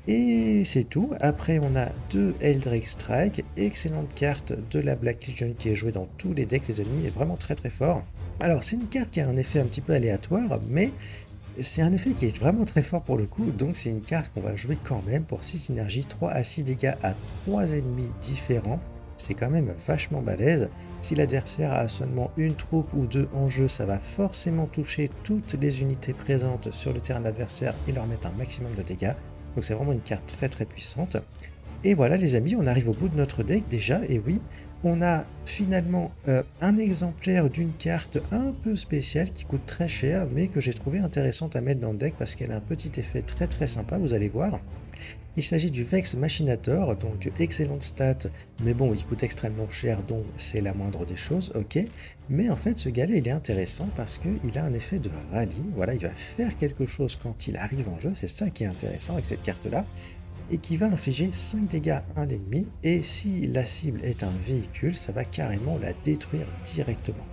Et c'est tout. Après, on a 2 Eldrake Strike, excellente carte de la Black Legion qui est jouée dans tous les decks, les amis, est vraiment très très fort. Alors, c'est une carte qui a un effet un petit peu aléatoire, mais c'est un effet qui est vraiment très fort pour le coup, donc c'est une carte qu'on va jouer quand même pour 6 énergies, 3 à 6 dégâts à 3 ennemis différents. C'est quand même vachement balèze. Si l'adversaire a seulement une troupe ou 2 en jeu, ça va forcément toucher toutes les unités présentes sur le terrain de l'adversaire et leur mettre un maximum de dégâts. Donc c'est vraiment une carte très très puissante. Et voilà les amis, on arrive au bout de notre deck déjà, et oui, on a finalement un exemplaire d'une carte un peu spéciale qui coûte très cher, mais que j'ai trouvé intéressante à mettre dans le deck parce qu'elle a un petit effet très très sympa, vous allez voir. Il s'agit du Vex Machinator, donc excellente stat, mais bon, il coûte extrêmement cher, donc c'est la moindre des choses, ok. Mais en fait, ce gars-là, il est intéressant parce qu'il a un effet de rallye, voilà, il va faire quelque chose quand il arrive en jeu, c'est ça qui est intéressant avec cette carte-là, et qui va infliger 5 dégâts à un ennemi, et si la cible est un véhicule, ça va carrément la détruire directement.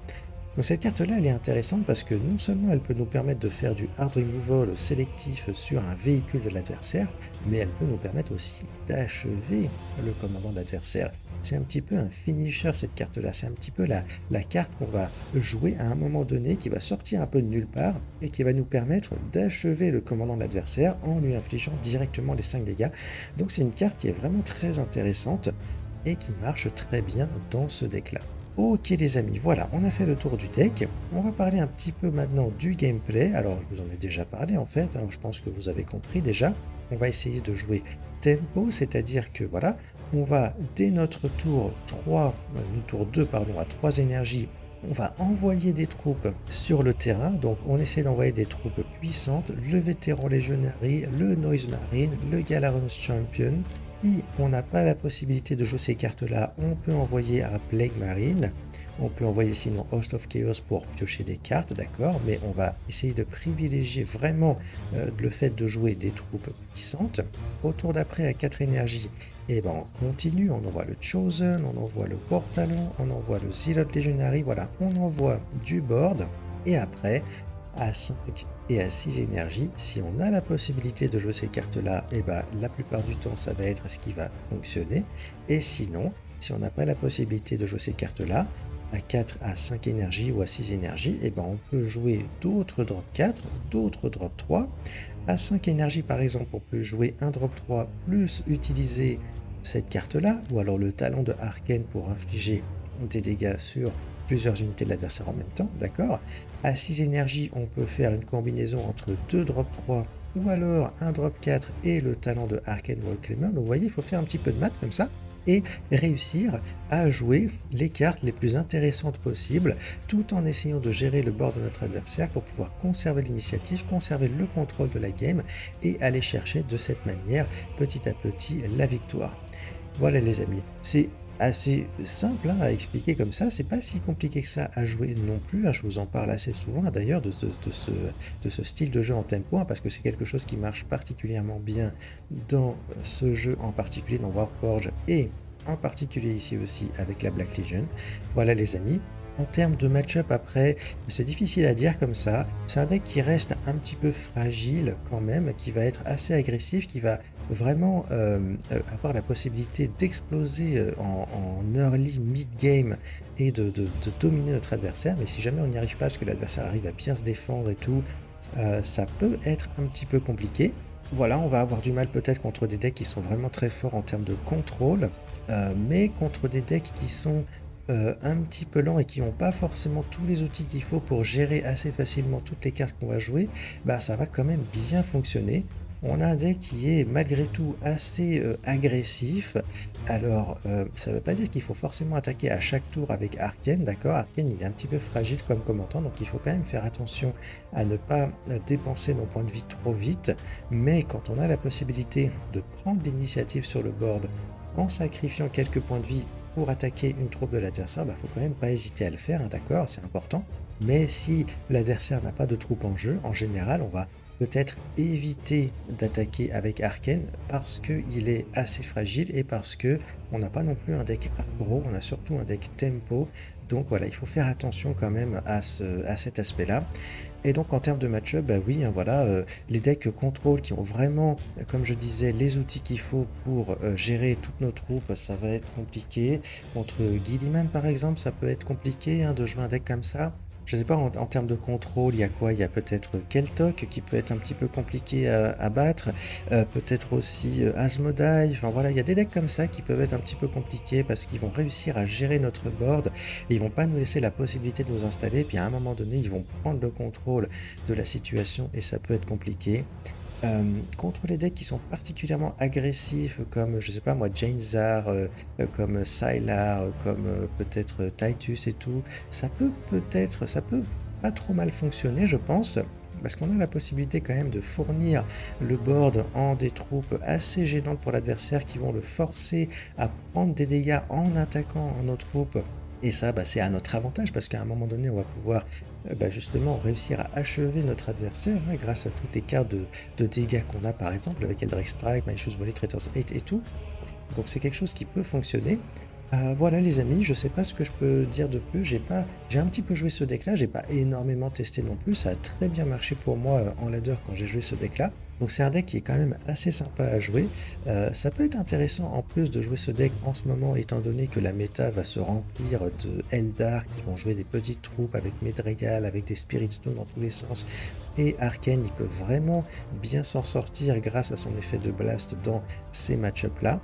Donc cette carte-là, elle est intéressante parce que non seulement elle peut nous permettre de faire du hard removal sélectif sur un véhicule de l'adversaire, mais elle peut nous permettre aussi d'achever le commandant de l'adversaire. C'est un petit peu un finisher cette carte-là, c'est un petit peu la carte qu'on va jouer à un moment donné, qui va sortir un peu de nulle part et qui va nous permettre d'achever le commandant de l'adversaire en lui infligeant directement les 5 dégâts. Donc c'est une carte qui est vraiment très intéressante et qui marche très bien dans ce deck-là. Ok les amis, voilà, on a fait le tour du deck. On va parler un petit peu maintenant du gameplay. Alors, je vous en ai déjà parlé en fait, je pense que vous avez compris déjà. On va essayer de jouer tempo, c'est-à-dire que voilà, on va dès notre tour 2 pardon, à 3 énergies, on va envoyer des troupes sur le terrain. Donc on essaie d'envoyer des troupes puissantes, le vétéran Legionary, le Noise Marine, le Galarun Champion. Si on n'a pas la possibilité de jouer ces cartes-là, on peut envoyer un Plague Marine, on peut envoyer sinon Host of Chaos pour piocher des cartes, d'accord, mais on va essayer de privilégier vraiment le fait de jouer des troupes puissantes. Au tour d'après, à 4 énergies, et ben on continue, on envoie le Chosen, on envoie le Portalon, on envoie le Zealot Legionary, voilà, on envoie du board, et après, à 5 Et à 6 énergies, si on a la possibilité de jouer ces cartes-là, et ben, la plupart du temps, ça va être ce qui va fonctionner. Et sinon, si on n'a pas la possibilité de jouer ces cartes-là, à 4 à 5 énergies ou à 6 énergies, et ben, on peut jouer d'autres drop 4, d'autres drop 3. À 5 énergies, par exemple, on peut jouer un drop 3 plus utiliser cette carte-là, ou alors le talent de Arcane pour infliger des dégâts sur plusieurs unités de l'adversaire en même temps, d'accord. À 6 énergies, on peut faire une combinaison entre 2 drop 3 ou alors un drop 4 et le talent de Arcane Warclaimer. Donc vous voyez, il faut faire un petit peu de maths comme ça et réussir à jouer les cartes les plus intéressantes possibles tout en essayant de gérer le board de notre adversaire pour pouvoir conserver l'initiative, conserver le contrôle de la game et aller chercher de cette manière petit à petit la victoire. Voilà les amis, c'est assez simple à expliquer comme ça, c'est pas si compliqué que ça à jouer non plus, je vous en parle assez souvent d'ailleurs de ce style de jeu en tempo, parce que c'est quelque chose qui marche particulièrement bien dans ce jeu en particulier, dans Warforged et en particulier ici aussi avec la Black Legion. Voilà les amis. En termes de match-up après, c'est difficile à dire comme ça. C'est un deck qui reste un petit peu fragile quand même, qui va être assez agressif, qui va vraiment avoir la possibilité d'exploser en early mid-game et de dominer notre adversaire. Mais si jamais on n'y arrive pas, parce que l'adversaire arrive à bien se défendre et tout, ça peut être un petit peu compliqué. Voilà, on va avoir du mal peut-être contre des decks qui sont vraiment très forts en termes de contrôle, mais contre des decks qui sont un petit peu lents et qui n'ont pas forcément tous les outils qu'il faut pour gérer assez facilement toutes les cartes qu'on va jouer, bah ça va quand même bien fonctionner. On a un deck qui est malgré tout assez agressif. Alors, ça ne veut pas dire qu'il faut forcément attaquer à chaque tour avec Arcane, d'accord? Arcane, il est un petit peu fragile comme combattant, donc il faut quand même faire attention à ne pas dépenser nos points de vie trop vite. Mais quand on a la possibilité de prendre l'initiative sur le board en sacrifiant quelques points de vie pour attaquer une troupe de l'adversaire, faut quand même pas hésiter à le faire, d'accord, c'est important. Mais si l'adversaire n'a pas de troupe en jeu, en général, on va peut-être éviter d'attaquer avec Arcane parce qu'il est assez fragile et parce que on n'a pas non plus un deck aggro, on a surtout un deck tempo. Donc voilà, il faut faire attention quand même à cet aspect-là. Et donc en termes de match-up, oui, voilà, les decks contrôle qui ont vraiment, comme je disais, les outils qu'il faut pour gérer toutes nos troupes, ça va être compliqué. Contre Guilliman par exemple, ça peut être compliqué de jouer un deck comme ça. Je ne sais pas, en termes de contrôle, il y a quoi? Il y a peut-être Keltok qui peut être un petit peu compliqué à battre, peut-être aussi Asmodai, enfin voilà, il y a des decks comme ça qui peuvent être un petit peu compliqués parce qu'ils vont réussir à gérer notre board et ils vont pas nous laisser la possibilité de nous installer, puis à un moment donné, ils vont prendre le contrôle de la situation et ça peut être compliqué. Contre les decks qui sont particulièrement agressifs, comme je sais pas moi, Janezar, comme Sylar, comme peut-être Titus et tout, ça peut pas trop mal fonctionner, je pense. Parce qu'on a la possibilité quand même de fournir le board en des troupes assez gênantes pour l'adversaire qui vont le forcer à prendre des dégâts en attaquant nos troupes. Et ça, c'est à notre avantage parce qu'à un moment donné, on va pouvoir justement réussir à achever notre adversaire grâce à toutes les cartes de dégâts qu'on a par exemple avec Eldritch Strike, Malicious Volley, Traitor's Hate et tout. Donc c'est quelque chose qui peut fonctionner. Voilà les amis, je sais pas ce que je peux dire de plus, j'ai un petit peu joué ce deck là, j'ai pas énormément testé non plus, ça a très bien marché pour moi en ladder quand j'ai joué ce deck là, donc c'est un deck qui est quand même assez sympa à jouer. Ça peut être intéressant en plus de jouer ce deck en ce moment étant donné que la méta va se remplir de Eldar qui vont jouer des petites troupes avec Medregal, avec des Spirit Stone dans tous les sens, et Arcane il peut vraiment bien s'en sortir grâce à son effet de blast dans ces match-up là.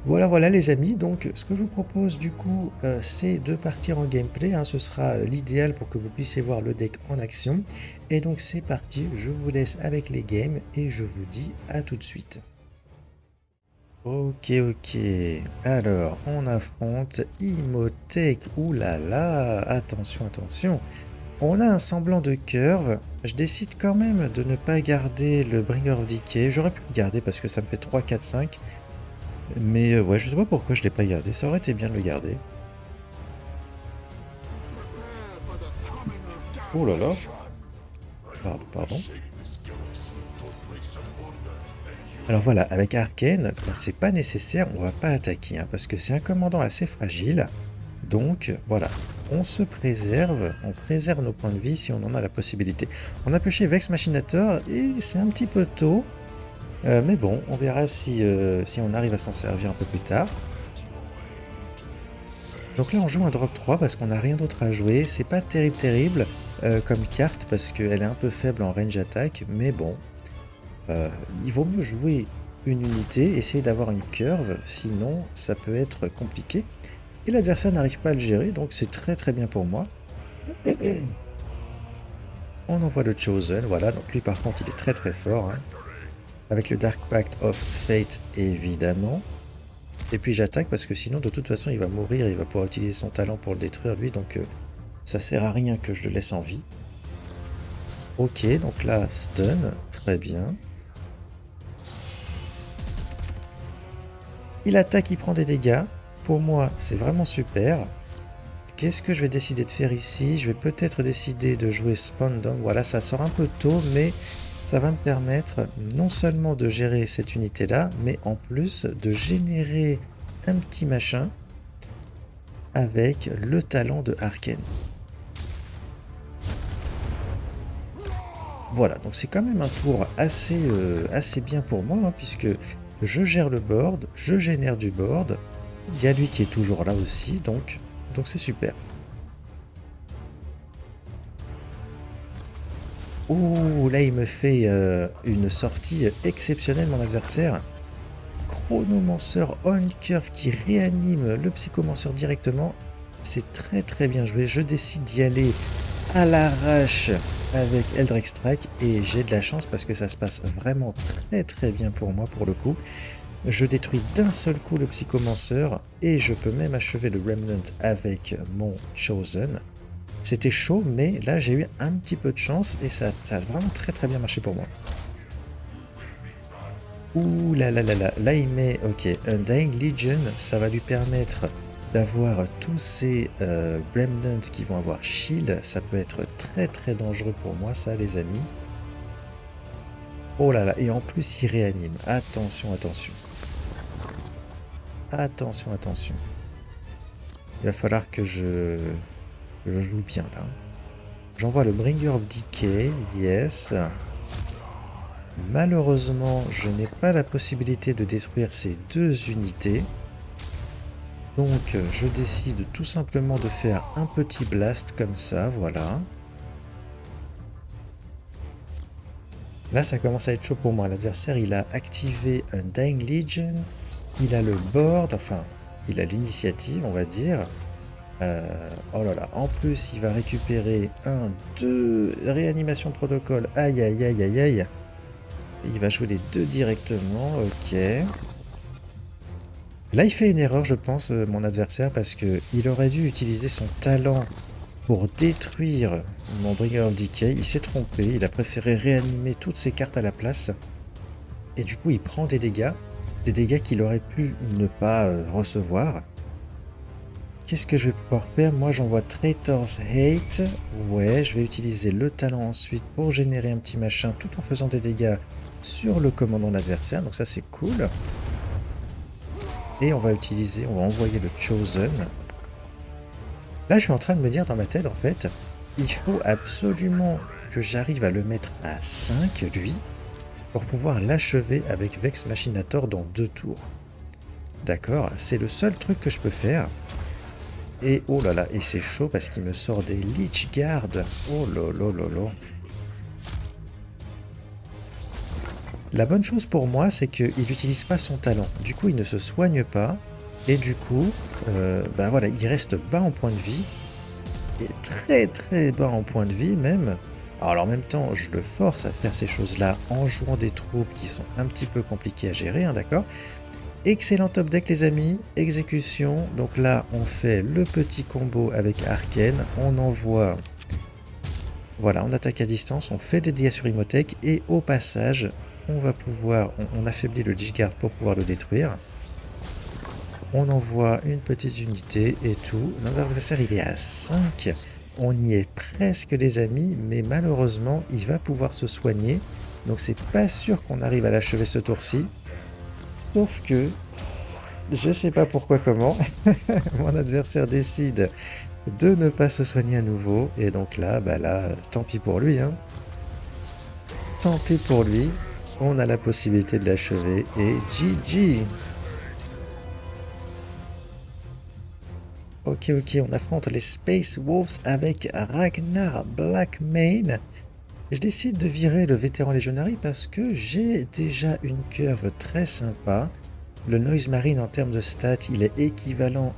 Voilà les amis, donc ce que je vous propose du coup c'est de partir en gameplay, ce sera l'idéal pour que vous puissiez voir le deck en action. Et donc c'est parti, je vous laisse avec les games et je vous dis à tout de suite. Ok, alors on affronte Imhotep, oulala, attention. On a un semblant de curve, je décide quand même de ne pas garder le Bringer of Decay, j'aurais pu le garder parce que ça me fait 3, 4, 5. Mais ouais, je sais pas pourquoi je l'ai pas gardé, ça aurait été bien de le garder. Oh là là. Pardon. Alors voilà, avec Arcane, quand c'est pas nécessaire, on va pas attaquer, parce que c'est un commandant assez fragile. Donc voilà, on se préserve, on préserve nos points de vie si on en a la possibilité. On a pioché Vex Machinator et c'est un petit peu tôt, mais bon, on verra si on arrive à s'en servir un peu plus tard. Donc là on joue un drop 3 parce qu'on n'a rien d'autre à jouer, c'est pas terrible comme carte parce qu'elle est un peu faible en range attack, mais bon, il vaut mieux jouer une unité, essayer d'avoir une curve, sinon ça peut être compliqué. Et l'adversaire n'arrive pas à le gérer, donc c'est très bien pour moi. On envoie le Chosen, voilà, donc lui par contre il est très fort, hein, avec le Dark Pact of Fate évidemment. Et puis j'attaque parce que sinon de toute façon il va mourir, il va pouvoir utiliser son talent pour le détruire lui, donc ça sert à rien que je le laisse en vie. Ok, donc là stun, très bien. Il attaque, il prend des dégâts. Pour moi, c'est vraiment super. Qu'est-ce que je vais décider de faire ici? Je vais peut-être décider de jouer Spawn Down. Voilà, ça sort un peu tôt, mais ça va me permettre non seulement de gérer cette unité-là, mais en plus de générer un petit machin avec le talent de Arcane. Voilà, donc c'est quand même un tour assez bien pour moi, hein, puisque je gère le board, je génère du board. Il y a lui qui est toujours là aussi, donc c'est super. Ouh, là il me fait une sortie exceptionnelle mon adversaire. Chronomancer on curve qui réanime le psychomancer directement. C'est très bien joué. Je décide d'y aller à l'arrache avec Eldritch Strike et j'ai de la chance parce que ça se passe vraiment très bien pour moi pour le coup. Je détruis d'un seul coup le psychomancer et je peux même achever le Remnant avec mon Chosen. C'était chaud, mais là j'ai eu un petit peu de chance et ça a vraiment très bien marché pour moi. Ouh là, là il met, ok, Undying Legion, ça va lui permettre d'avoir tous ces Remnants qui vont avoir shield, ça peut être très dangereux pour moi ça les amis. Oh là là, et en plus il réanime, attention. Attention. Il va falloir que je joue bien là. J'envoie le Bringer of Decay, yes. Malheureusement, je n'ai pas la possibilité de détruire ces deux unités. Donc je décide tout simplement de faire un petit blast comme ça, voilà. Là ça commence à être chaud pour moi. L'adversaire il a activé un Dying Legion. Il a le board, enfin il a l'initiative on va dire. Oh là là, en plus il va récupérer 2 réanimation protocole, aïe. Il va jouer les 2 directement, ok. Là il fait une erreur je pense mon adversaire parce que il aurait dû utiliser son talent pour détruire mon Bringer of Decay. Il s'est trompé, il a préféré réanimer toutes ses cartes à la place. Et du coup il prend des dégâts qu'il aurait pu ne pas recevoir. Qu'est-ce que je vais pouvoir faire? Moi j'envoie Traitor's Hate. Ouais, je vais utiliser le talent ensuite pour générer un petit machin tout en faisant des dégâts sur le commandant de l'adversaire. Donc ça c'est cool. Et on va envoyer le Chosen. Là je suis en train de me dire dans ma tête en fait, il faut absolument que j'arrive à le mettre à 5 lui, pour pouvoir l'achever avec Vex Machinator dans 2 tours. D'accord, c'est le seul truc que je peux faire. Et oh là là, et c'est chaud parce qu'il me sort des Lich Guard. Oh là là. La bonne chose pour moi, c'est qu'il n'utilise pas son talent. Du coup, il ne se soigne pas. Et du coup, ben voilà, il reste bas en point de vie. Et très bas en point de vie même. Alors en même temps, je le force à faire ces choses-là en jouant des troupes qui sont un petit peu compliquées à gérer, hein, d'accord? Excellent top deck les amis, exécution. Donc là, on fait le petit combo avec Arcane. On envoie... Voilà, on attaque à distance, on fait des dégâts sur Imhotep. Et au passage, on va pouvoir... On affaiblit le Lich Guard pour pouvoir le détruire. On envoie une petite unité et tout. Notre adversaire, il est à 5. On y est presque les amis, mais malheureusement, il va pouvoir se soigner. Donc c'est pas sûr qu'on arrive à l'achever ce tour-ci. Sauf que, je sais pas pourquoi comment, mon adversaire décide de ne pas se soigner à nouveau. Et donc là, bah là, tant pis pour lui, hein. Tant pis pour lui. On a la possibilité de l'achever et GG. Ok, on affronte les Space Wolves avec Ragnar Blackmane. Je décide de virer le vétéran Legionary parce que j'ai déjà une curve très sympa. Le Noise Marine en termes de stats, il est équivalent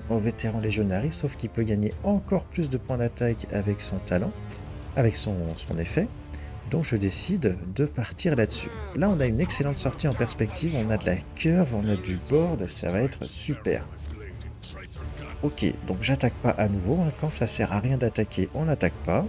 au vétéran Legionary, sauf qu'il peut gagner encore plus de points d'attaque avec son talent, avec son effet. Donc je décide de partir là-dessus. Là on a une excellente sortie en perspective, on a de la curve, on a du board, ça va être super. Ok, donc j'attaque pas à nouveau, hein. Quand ça sert à rien d'attaquer, on n'attaque pas.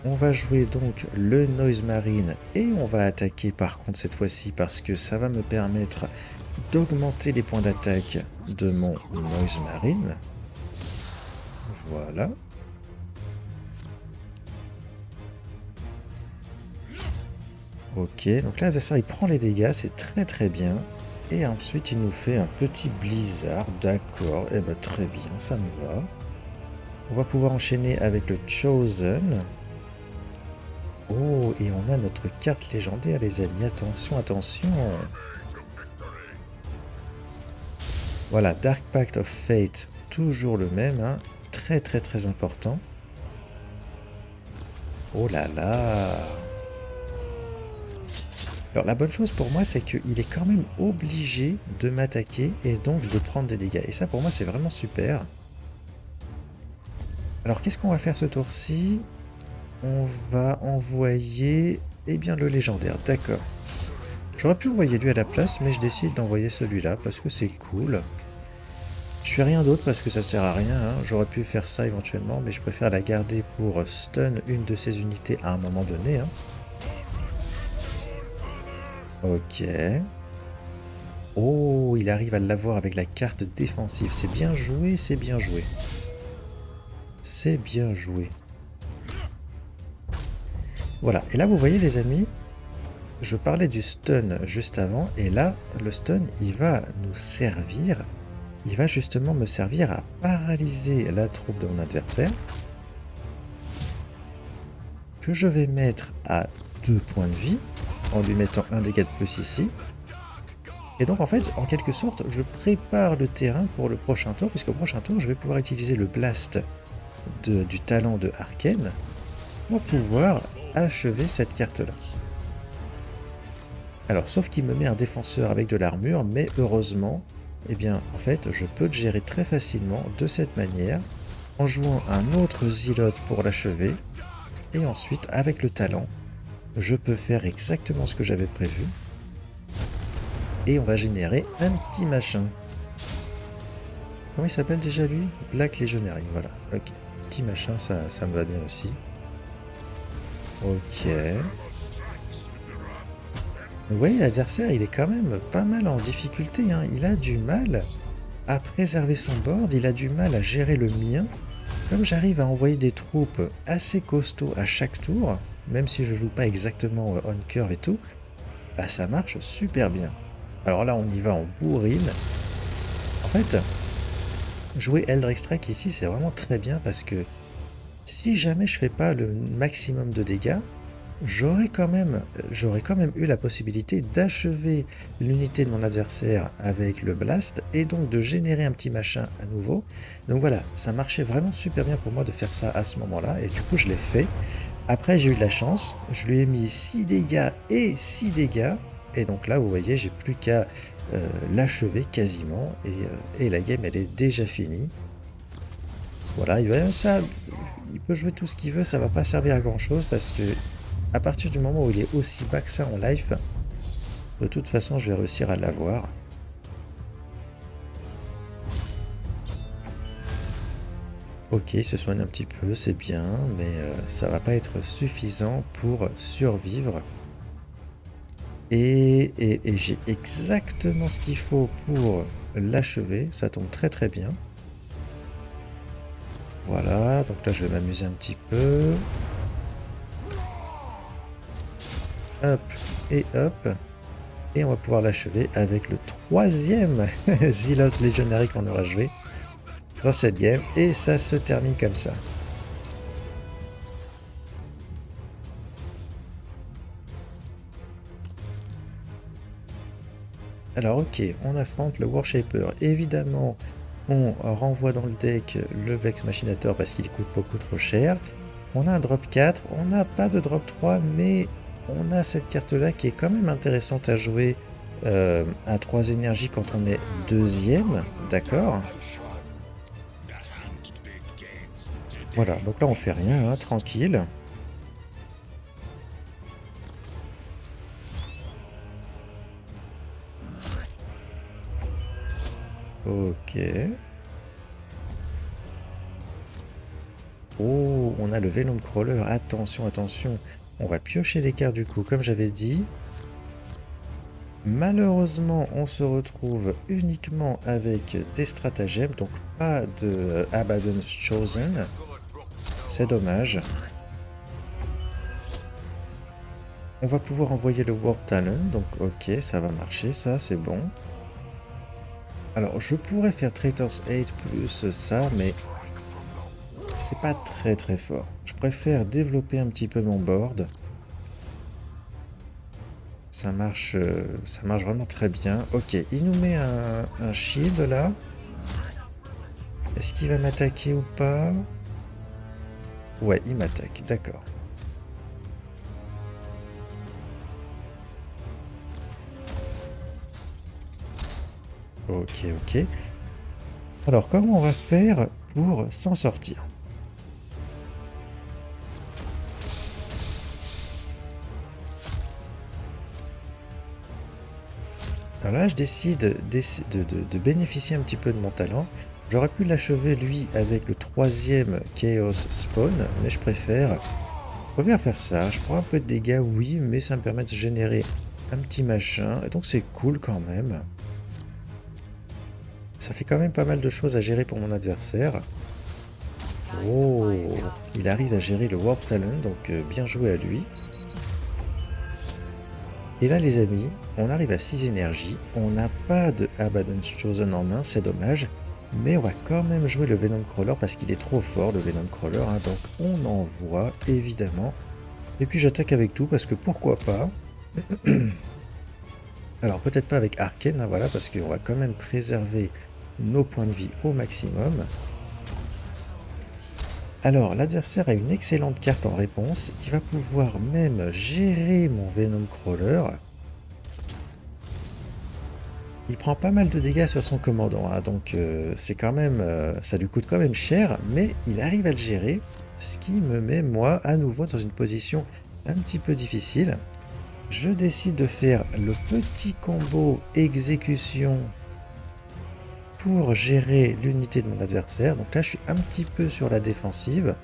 On va jouer donc le Noise Marine et on va attaquer par contre cette fois-ci parce que ça va me permettre d'augmenter les points d'attaque de mon Noise Marine. Voilà. Ok, donc là l'adversaire il prend les dégâts, c'est très bien. Et ensuite il nous fait un petit blizzard, d'accord, et bah très bien, ça me va. On va pouvoir enchaîner avec le Chosen. Oh, et on a notre carte légendaire les amis, attention, attention. Voilà, Dark Pact of Fate, toujours le même, hein. Très important. Oh là là. Alors la bonne chose pour moi, c'est qu'il est quand même obligé de m'attaquer et donc de prendre des dégâts. Et ça pour moi, c'est vraiment super. Alors qu'est-ce qu'on va faire ce tour-ci? On va envoyer, eh bien, le légendaire, d'accord. J'aurais pu envoyer lui à la place, mais je décide d'envoyer celui-là parce que c'est cool. Je fais rien d'autre parce que ça sert à rien, hein. J'aurais pu faire ça éventuellement, mais je préfère la garder pour stun une de ces unités à un moment donné, hein. Ok. Oh, il arrive à l'avoir avec la carte défensive. C'est bien joué, c'est bien joué. C'est bien joué. Voilà, et là vous voyez les amis, je parlais du stun juste avant, et là, le stun, il va nous servir, il va justement me servir à paralyser la troupe de mon adversaire, que je vais mettre à 2 points de vie, en lui mettant un dégât de plus ici. Et donc en fait, en quelque sorte, je prépare le terrain pour le prochain tour, puisqu'au prochain tour, je vais pouvoir utiliser le blast du talent de Arcane pour pouvoir achever cette carte-là. Alors, sauf qu'il me met un défenseur avec de l'armure, mais heureusement, eh bien, en fait, je peux le gérer très facilement de cette manière, en jouant un autre Zealot pour l'achever, et ensuite, avec le talent, je peux faire exactement ce que j'avais prévu, et on va générer un petit machin. Comment il s'appelle déjà lui? Black Legionary, voilà, ok. Petit machin, ça me va bien aussi. Ok. Vous voyez, l'adversaire, il est quand même pas mal en difficulté, hein. Il a du mal à préserver son board, il a du mal à gérer le mien. Comme j'arrive à envoyer des troupes assez costauds à chaque tour, même si je joue pas exactement on curve et tout, bah ça marche super bien. Alors là, on y va en bourrine. En fait, jouer Eldritch Strike ici, c'est vraiment très bien parce que si jamais je fais pas le maximum de dégâts, j'aurais quand même eu la possibilité d'achever l'unité de mon adversaire avec le blast et donc de générer un petit machin à nouveau. Donc voilà, ça marchait vraiment super bien pour moi de faire ça à ce moment-là et du coup je l'ai fait. Après j'ai eu de la chance, je lui ai mis 6 dégâts et 6 dégâts et donc là vous voyez j'ai plus qu'à l'achever quasiment et la game elle est déjà finie. Voilà, il peut jouer tout ce qu'il veut, ça va pas servir à grand chose parce que à partir du moment où il est aussi bas que ça en life, de toute façon je vais réussir à l'avoir. Ok, il se soigne un petit peu, c'est bien, mais ça va pas être suffisant pour survivre. Et j'ai exactement ce qu'il faut pour l'achever, ça tombe très bien. Voilà, donc là je vais m'amuser un petit peu. Hop et hop. Et on va pouvoir l'achever avec le troisième Zealot Legionary qu'on aura joué dans cette game. Et ça se termine comme ça. Alors ok, on affronte le Warshaper. Évidemment, on renvoie dans le deck le Vex Machinator parce qu'il coûte beaucoup trop cher. On a un drop 4, on n'a pas de drop 3, mais on a cette carte-là qui est quand même intéressante à jouer à 3 énergies quand on est deuxième, d'accord? Voilà, donc là on fait rien, hein, tranquille. Ok. Oh, on a le Venom Crawler, attention, attention. On va piocher des cartes du coup, comme j'avais dit. Malheureusement, on se retrouve uniquement avec des stratagèmes, donc pas de Abaddon's Chosen. C'est dommage. On va pouvoir envoyer le Warp Talon, donc ok, ça va marcher, ça c'est bon. Alors, je pourrais faire Traitor's Aid plus ça, mais c'est pas très très fort. Je préfère développer un petit peu mon board. Ça marche vraiment très bien. Ok, il nous met un shield là. Est-ce qu'il va m'attaquer ou pas? Ouais, il m'attaque, d'accord. Ok, ok. Alors, comment on va faire pour s'en sortir? Alors là, je décide de bénéficier un petit peu de mon talent. J'aurais pu l'achever, lui, avec le troisième Chaos Spawn, mais je préfère faire ça. Je prends un peu de dégâts, oui, mais ça me permet de générer un petit machin, et donc c'est cool quand même. Ça fait quand même pas mal de choses à gérer pour mon adversaire. Oh, il arrive à gérer le Warp Talon, donc bien joué à lui. Et là les amis, on arrive à 6 énergies, on n'a pas de Abaddon's Chosen en main, c'est dommage, mais on va quand même jouer le Venom Crawler parce qu'il est trop fort le Venom Crawler, hein, donc on envoie évidemment. Et puis j'attaque avec tout parce que pourquoi pas. Alors peut-être pas avec Arcane, hein, voilà, parce qu'on va quand même préserver nos points de vie au maximum. Alors l'adversaire a une excellente carte en réponse, il va pouvoir même gérer mon Venom Crawler. Il prend pas mal de dégâts sur son commandant, hein, donc c'est quand même, ça lui coûte quand même cher, mais il arrive à le gérer, ce qui me met moi à nouveau dans une position un petit peu difficile. Je décide de faire le petit combo exécution pour gérer l'unité de mon adversaire. Donc là, je suis un petit peu sur la défensive.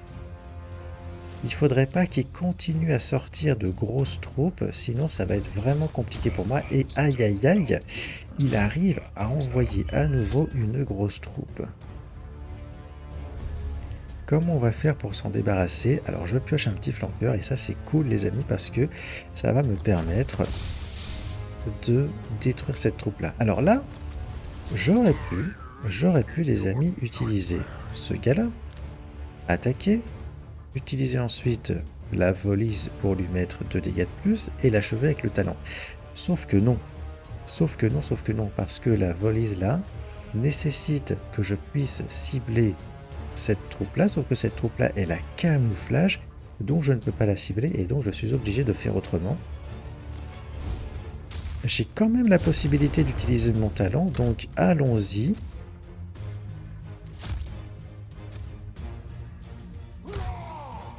Il faudrait pas qu'il continue à sortir de grosses troupes, sinon ça va être vraiment compliqué pour moi. Et aïe aïe aïe, il arrive à envoyer à nouveau une grosse troupe. Comment on va faire pour s'en débarrasser? Alors je pioche un petit flanqueur et ça c'est cool les amis parce que ça va me permettre de détruire cette troupe là. Alors là, j'aurais pu les amis utiliser ce gars-là, attaquer, utiliser ensuite la volise pour lui mettre 2 dégâts de plus et l'achever avec le talent. Sauf que non, parce que la volise là nécessite que je puisse cibler cette troupe là, sauf que cette troupe là elle a camouflage, donc je ne peux pas la cibler et donc je suis obligé de faire autrement. J'ai quand même la possibilité d'utiliser mon talent, donc allons-y.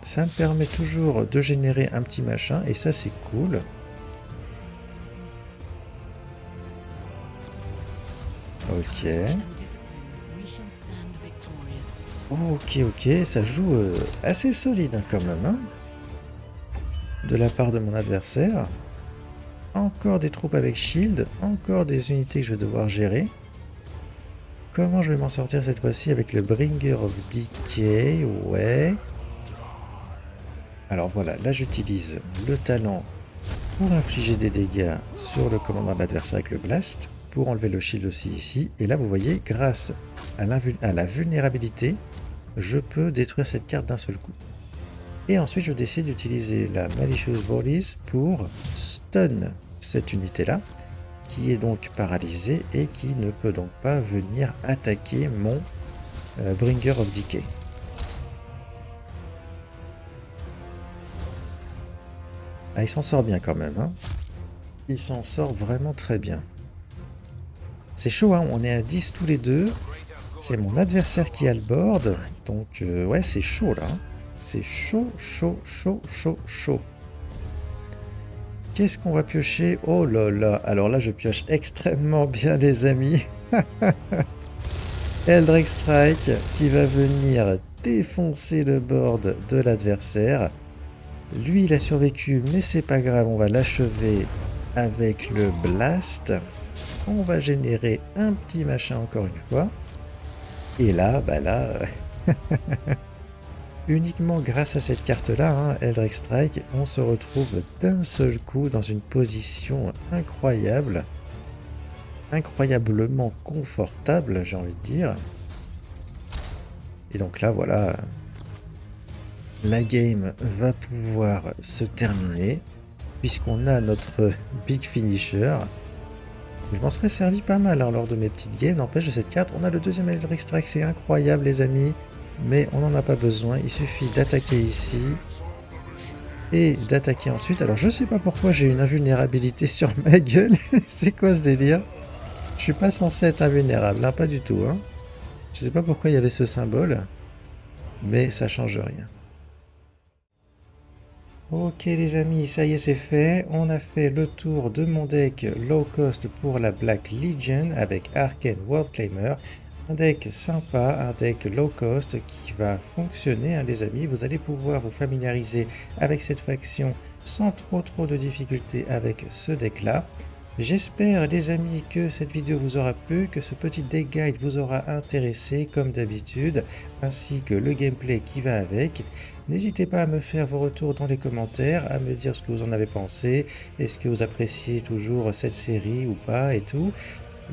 Ça me permet toujours de générer un petit machin, et ça c'est cool. Ok. Ok, ça joue assez solide hein, quand même. Hein, de la part de mon adversaire. Encore des troupes avec shield, encore des unités que je vais devoir gérer. Comment je vais m'en sortir cette fois-ci avec le Bringer of Decay? Ouais. Alors voilà, là j'utilise le talent pour infliger des dégâts sur le commandant de l'adversaire avec le blast, pour enlever le shield aussi ici. Et là, vous voyez, grâce à la vulnérabilité, je peux détruire cette carte d'un seul coup. Et ensuite, je décide d'utiliser la Malicious Volleys pour stun cette unité-là, qui est donc paralysée et qui ne peut donc pas venir attaquer mon Bringer of Decay. Ah, il s'en sort bien quand même, hein. Il s'en sort vraiment très bien. C'est chaud, hein, on est à 10 tous les deux. C'est mon adversaire qui a le board. Donc, ouais, c'est chaud là. Hein. C'est chaud, chaud, chaud, chaud, chaud. Qu'est-ce qu'on va piocher? Oh là là. Alors là, je pioche extrêmement bien, les amis. Eldritch Strike qui va venir défoncer le board de l'adversaire. Lui, il a survécu, mais c'est pas grave. On va l'achever avec le blast. On va générer un petit machin encore une fois. Et là, bah là, uniquement grâce à cette carte-là, hein, Eldritch Strike, on se retrouve d'un seul coup dans une position incroyable. Incroyablement confortable, j'ai envie de dire. Et donc là, voilà, la game va pouvoir se terminer, puisqu'on a notre Big Finisher. Je m'en serais servi pas mal hein, lors de mes petites games, n'empêche de cette carte. On a le deuxième Eldritch Strike, c'est incroyable les amis, mais on n'en a pas besoin. Il suffit d'attaquer ici et d'attaquer ensuite. Alors je sais pas pourquoi j'ai une invulnérabilité sur ma gueule, c'est quoi ce délire? Je suis pas censé être invulnérable, hein, pas du tout. Hein. Je sais pas pourquoi il y avait ce symbole, mais ça change rien. Ok les amis, ça y est c'est fait, on a fait le tour de mon deck low cost pour la Black Legion avec Arcane World Claimer. Un deck sympa, un deck low cost qui va fonctionner hein, les amis. Vous allez pouvoir vous familiariser avec cette faction sans trop de difficultés avec ce deck là. J'espère les amis que cette vidéo vous aura plu, que ce petit deck guide vous aura intéressé comme d'habitude, ainsi que le gameplay qui va avec. N'hésitez pas à me faire vos retours dans les commentaires, à me dire ce que vous en avez pensé, est-ce que vous appréciez toujours cette série ou pas et tout.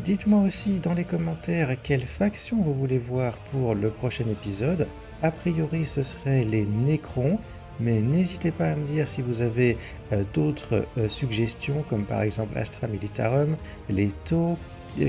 Dites-moi aussi dans les commentaires quelle faction vous voulez voir pour le prochain épisode. A priori ce serait les Necrons. Mais n'hésitez pas à me dire si vous avez d'autres suggestions, comme par exemple Astra Militarum, les Tau.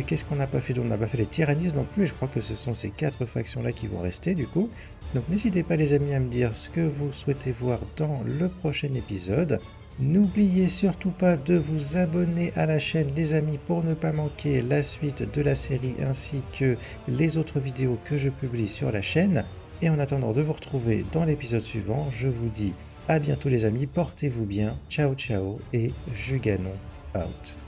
Qu'est-ce qu'on n'a pas fait? On n'a pas fait les Tyrannies non plus, et je crois que ce sont ces 4 factions-là qui vont rester du coup. Donc n'hésitez pas les amis à me dire ce que vous souhaitez voir dans le prochain épisode. N'oubliez surtout pas de vous abonner à la chaîne les amis pour ne pas manquer la suite de la série ainsi que les autres vidéos que je publie sur la chaîne. Et en attendant de vous retrouver dans l'épisode suivant, je vous dis à bientôt les amis, portez-vous bien, ciao ciao et Juganon out.